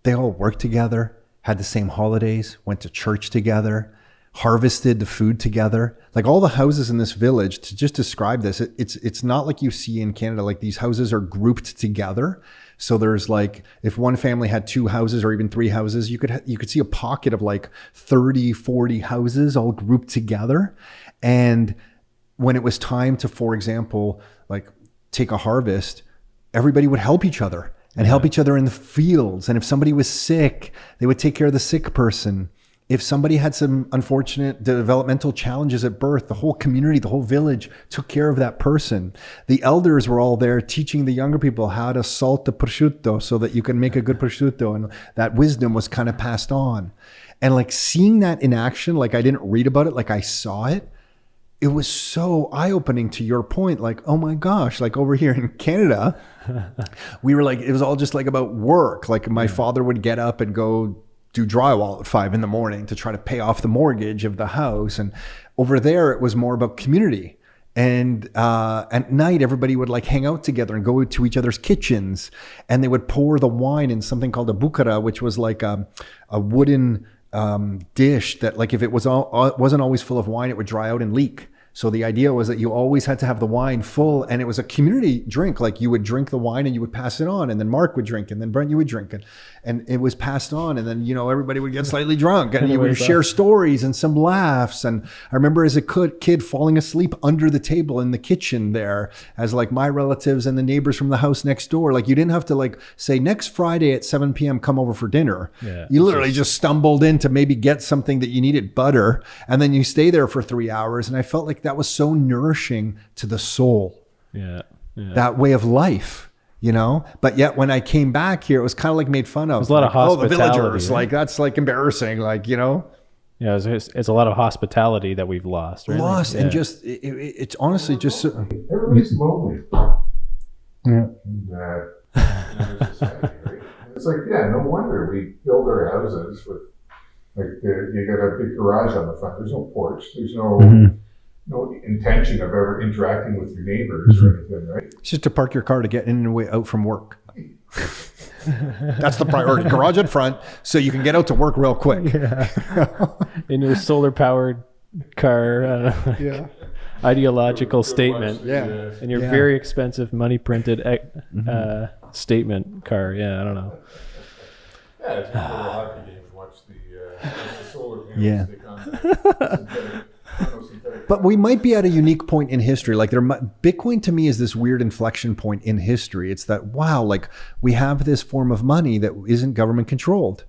S3: They all worked together, had the same holidays, went to church together, harvested the food together. Like all the houses in this village, to just describe this, it's not like you see in Canada, like these houses are grouped together. So there's like, if one family had 2 houses or even 3 houses, you could see a pocket of like 30, 40 houses all grouped together. And when it was time to, for example, like take a harvest, everybody would help each other and help each other in the fields. And if somebody was sick, they would take care of the sick person. If somebody had some unfortunate developmental challenges at birth, the whole community, the whole village took care of that person. The elders were all there teaching the younger people how to salt the prosciutto so that you can make a good prosciutto. And that wisdom was kind of passed on. And like seeing that in action, like I didn't read about it, like I saw it. It was so eye-opening, to your point, like, oh my gosh, like over here in Canada, we were like, it was all just like about work. Like my father would get up and go do drywall at 5 a.m. to try to pay off the mortgage of the house. And over there, it was more about community. And at night, everybody would like hang out together and go to each other's kitchens. And they would pour the wine in something called a bucara, which was like a wooden dish that, like, if it wasn't always full of wine, it would dry out and leak. So the idea was that you always had to have the wine full, and it was a community drink. Like you would drink the wine and you would pass it on, and then Mark would drink, and then Brent, you would drink it, and it was passed on. And then, you know, everybody would get slightly drunk, and you would share stories and some laughs. And I remember as a kid falling asleep under the table in the kitchen there, as like my relatives and the neighbors from the house next door. Like you didn't have to like say next Friday at 7 p.m. come over for dinner. Yeah, you literally just stumbled in to maybe get something that you needed, butter, and then you stay there for 3 hours. And I felt like that was so nourishing to the soul. Yeah. That way of life, you know. But yet when I came back here, it was kind of like made fun of.
S2: There's a lot of hospitality.
S3: Oh, the villagers, like that's like embarrassing, like, you know.
S2: Yeah, it's a lot of hospitality that we've lost. Right?
S3: Lost, and just it's honestly just
S1: everybody's lonely. Yeah. Society, right? It's like, yeah, no wonder we build our houses with like you got a big garage on the front. There's no porch. There's no no intention of ever interacting with your neighbors or anything, right?
S3: It's just to park your car to get in and way out from work. That's the priority. Garage in front, so you can get out to work real quick.
S2: In your solar powered car. Ideological statement. And your very expensive money printed statement car. Yeah, I don't know.
S1: Yeah, if you go to a hockey game and watch the solar panels stick on synthetic.
S3: But we might be at a unique point in history. Like Bitcoin to me is this weird inflection point in history. It's that, wow, like we have this form of money that isn't government controlled.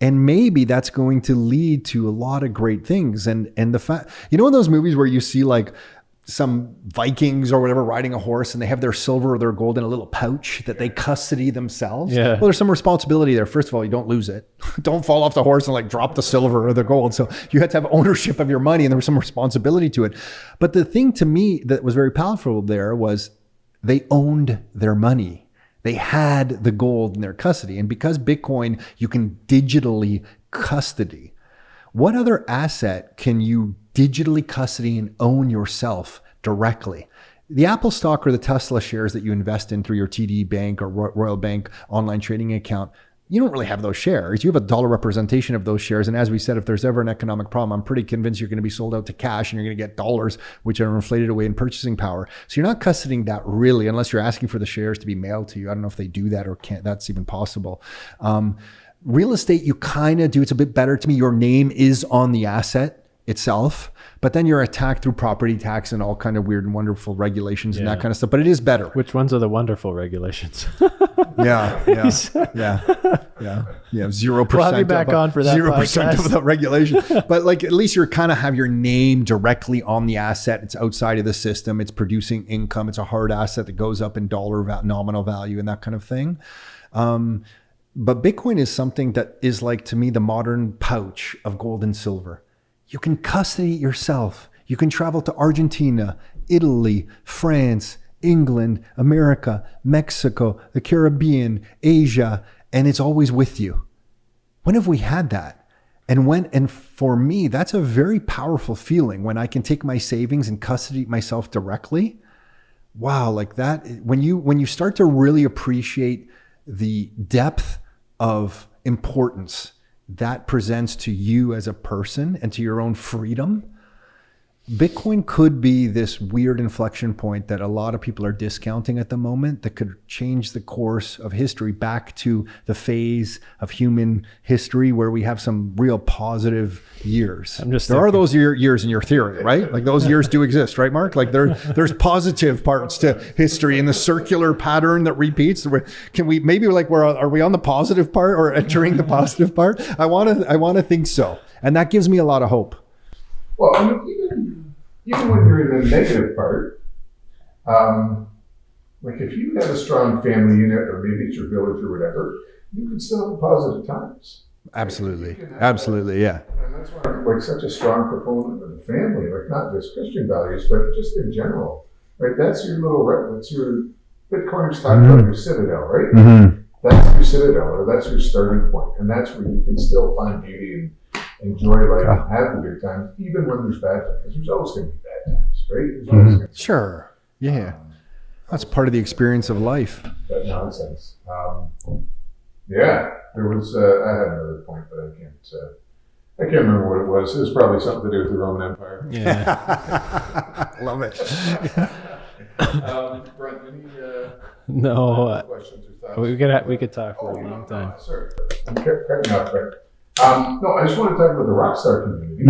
S3: And maybe that's going to lead to a lot of great things. And the fact, in those movies where you see like some Vikings or whatever riding a horse and they have their silver or their gold in a little pouch that they custody themselves.
S2: Yeah.
S3: Well, there's some responsibility there. First of all, you don't lose it. Don't fall off the horse and like drop the silver or the gold. So you had to have ownership of your money and there was some responsibility to it. But the thing to me that was very powerful there was they owned their money. They had the gold in their custody. And because Bitcoin, you can digitally custody. What other asset can you digitally custody and own yourself directly? The Apple stock or the Tesla shares that you invest in through your TD Bank or Royal Bank online trading account, you don't really have those shares. You have a dollar representation of those shares. And as we said, if there's ever an economic problem, I'm pretty convinced you're going to be sold out to cash and you're going to get dollars, which are inflated away in purchasing power. So you're not custodying that really, unless you're asking for the shares to be mailed to you. I don't know if they do that or can't. That's even possible. Real estate, you kind of do. It's a bit better to me. Your name is on the asset itself, but then you're attacked through property tax and all kind of weird and wonderful regulations and that kind of stuff. But it is better.
S2: Which ones are the wonderful regulations?
S3: 0%.
S2: We'll have you back on for that
S3: 0% of the regulation. But like at least you kind of have your name directly on the asset. It's outside of the system. It's producing income. It's a hard asset that goes up in nominal value and that kind of thing. But Bitcoin is something that is like, to me, the modern pouch of gold and silver. You can custody it yourself. You can travel to Argentina, Italy, France, England, America, Mexico, the Caribbean, Asia, and it's always with you. When have we had that? And for me, that's a very powerful feeling when I can take my savings and custody myself directly. Wow, like that, when you start to really appreciate the depth of importance that presents to you as a person and to your own freedom, Bitcoin could be this weird inflection point that a lot of people are discounting at the moment that could change the course of history back to the phase of human history where we have some real positive years. There are those years in your theory, right? Like those years do exist, right, Mark? Like there's positive parts to history in the circular pattern that repeats. Can we maybe are we on the positive part or entering the positive part? I want to think so, and that gives me a lot of hope.
S1: Well, I mean, even when you're in the negative part, like if you have a strong family unit or maybe it's your village or whatever, you can still have positive times.
S3: Absolutely. Absolutely. Yeah.
S1: And that's why I'm like such a strong proponent of the family, like not just Christian values, but just in general. Right? That's your that's your Bitcoiners talk about your citadel, right? Mm-hmm. That's your citadel, or that's your starting point. And that's where you can still find beauty and enjoy life and have the good times, even when there's bad times. Because there's always going to be bad times, right? There's always going to be
S3: sure. Yeah. That's part of the experience of life.
S1: That nonsense. There was, I had another point, but I can't remember what it was. It was probably something to do with the Roman Empire.
S3: Yeah. Love it.
S1: Brent,
S2: any
S1: questions or thoughts?
S2: We could talk for a long time.
S1: Sorry. I'm cutting off, Brent. No, I just want to talk about the Rockstar community,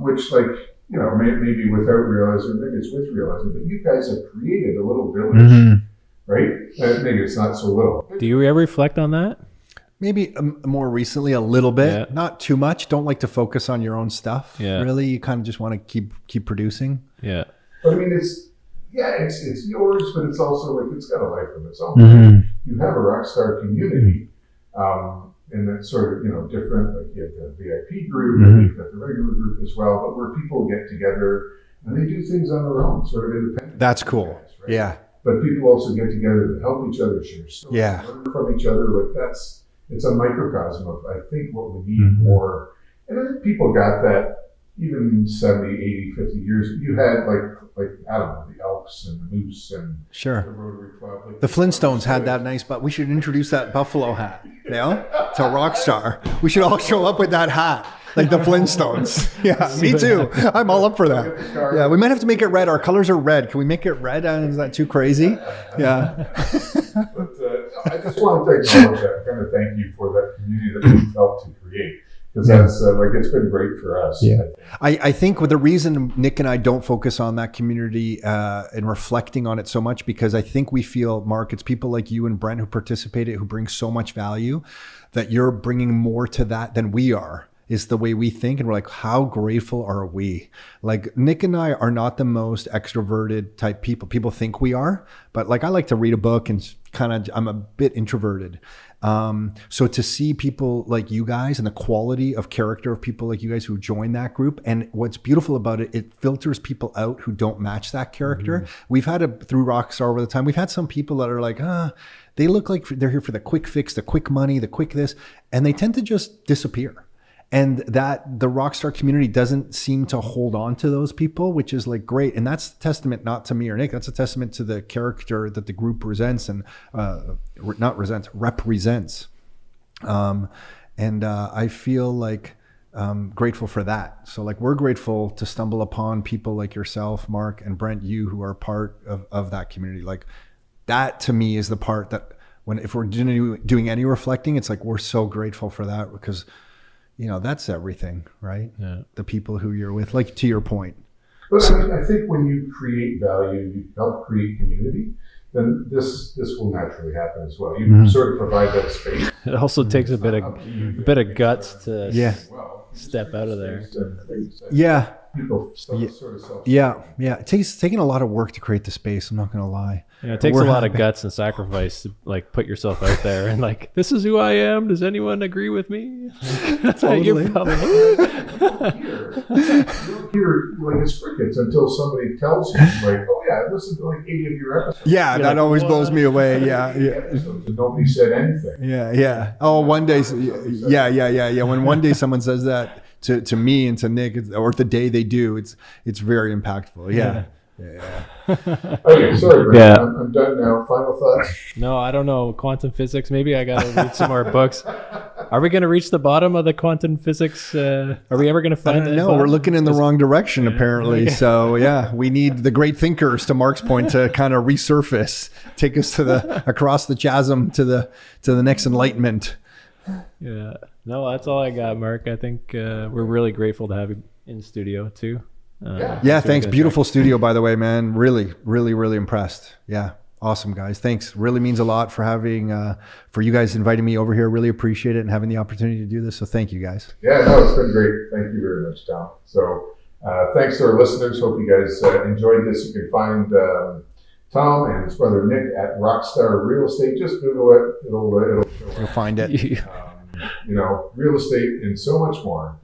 S1: which, maybe without realizing, maybe it's with realizing, but you guys have created a little village, right? Maybe it's not so little.
S2: Do you ever reflect on that?
S3: Maybe more recently, a little bit, not too much. Don't like to focus on your own stuff. Yeah. Really, you kind of just want to keep producing.
S2: Yeah.
S1: But I mean, it's yours, but it's also like it's got a life of its own. Mm-hmm. You have a Rockstar community. And that's sort of, different, like you have the VIP group, and you've got the regular group as well, but where people get together and they do things on their own, sort of independent.
S3: That's cool.
S1: Guys, right?
S3: Yeah.
S1: But people also get together to help each other, share stories, learn from each other. Like it's a microcosm of, I think, what we need more. And I think people got that even 70, 80, 50 years, you had like I don't know, the Elks and the Moose and
S3: Sure.
S1: the Rotary Club. Like
S3: The Flintstones had that nice, but we should introduce that buffalo hat, you know, to Rockstar. We should all show up with that hat, like the Flintstones. Yeah, me too. I'm all up for that. Yeah, we might have to make it red. Our colors are red. Can we make it red? Is that too crazy? Yeah.
S1: But I just want to acknowledge that. I'm going to thank you for that community that you've helped to create. Because that's it's been great for us.
S3: Yeah, I think the reason Nick and I don't focus on that community and reflecting on it so much, because I think we feel, Mark, it's people like you and Brent who participated, who bring so much value, that you're bringing more to that than we are, is the way we think. And we're like, how grateful are we? Like, Nick and I are not the most extroverted type people. People think we are, but like, I like to read a book and I'm a bit introverted. So to see people like you guys and the quality of character of people like you guys who join that group, and what's beautiful about it, it filters people out who don't match that character. Mm-hmm. We've had through Rockstar over the time, we've had some people that are like, they look like they're here for the quick fix, the quick money, the quick this, and they tend to just disappear. And that the Rockstar community doesn't seem to hold on to those people, which is like great. And that's a testament not to me or Nick, that's a testament to the character that the group represents and represents. I feel like grateful for that. So like, we're grateful to stumble upon people like yourself, Mark and Brent, you who are part of that community. Like, that to me is the part that if we're doing any reflecting, it's like, we're so grateful for that, because that's everything, right? Yeah. The people who you're with, like, to your point.
S1: But I think when you create value, you help create community, then this will naturally happen as well. You sort of provide that space.
S2: It also takes a bit of guts to step out of there.
S3: Yeah.
S1: People sort of
S3: Yeah. It takes taking a lot of work to create the space. I'm not going to lie.
S2: Yeah, it takes a lot of guts and sacrifice to like put yourself out there and like, this is who I am. Does anyone agree with me?
S3: Totally.
S1: You don't hear like it's crickets until somebody tells you, like, oh yeah, I listened to like 80 of your episodes.
S3: Yeah, that always blows me away. Yeah.
S1: Nobody said anything.
S3: Yeah. Oh, one day. Yeah. When one day someone says that to me and to Nick, or the day they do, it's very impactful. Yeah.
S1: Okay, sorry, Brent. I'm done now. Final thoughts?
S2: No, I don't know. Quantum physics. Maybe I got to read some more books. Are we going to reach the bottom of the quantum physics? Are we ever going to find it?
S3: No, we're looking in the wrong direction, apparently. Okay. So, we need the great thinkers, to Mark's point, to kind of resurface, take us to across the chasm to the next enlightenment.
S2: Yeah. No, that's all I got, Mark. I think we're really grateful to have you in studio, too.
S3: Thanks. Beautiful studio, by the way, man. Really, really, really impressed. Yeah. Awesome, guys. Thanks. Really means a lot for for you guys inviting me over here. Really appreciate it and having the opportunity to do this. So thank you, guys.
S1: Yeah, no, it's been great. Thank you very much, Tom. So thanks to our listeners. Hope you guys enjoyed this. You can find Tom and his brother Nick at Rockstar Real Estate. Just Google it. It'll show up.
S3: You'll find it.
S1: Real estate and so much more.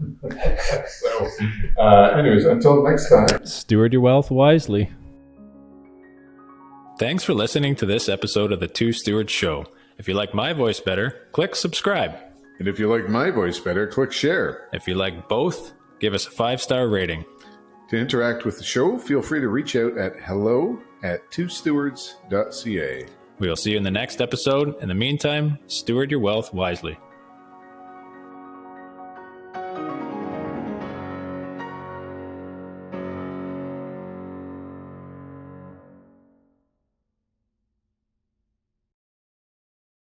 S1: Anyways, until next time.
S2: Steward your wealth wisely. Thanks for listening to this episode of the Two Stewards Show. If you like my voice better, click subscribe.
S1: And if you like my voice better, click share.
S2: If you like both, give us a 5-star rating.
S1: To interact with the show, feel free to reach out at hello@twostewards.ca.
S2: We'll see you in the next episode. In the meantime, steward your wealth wisely.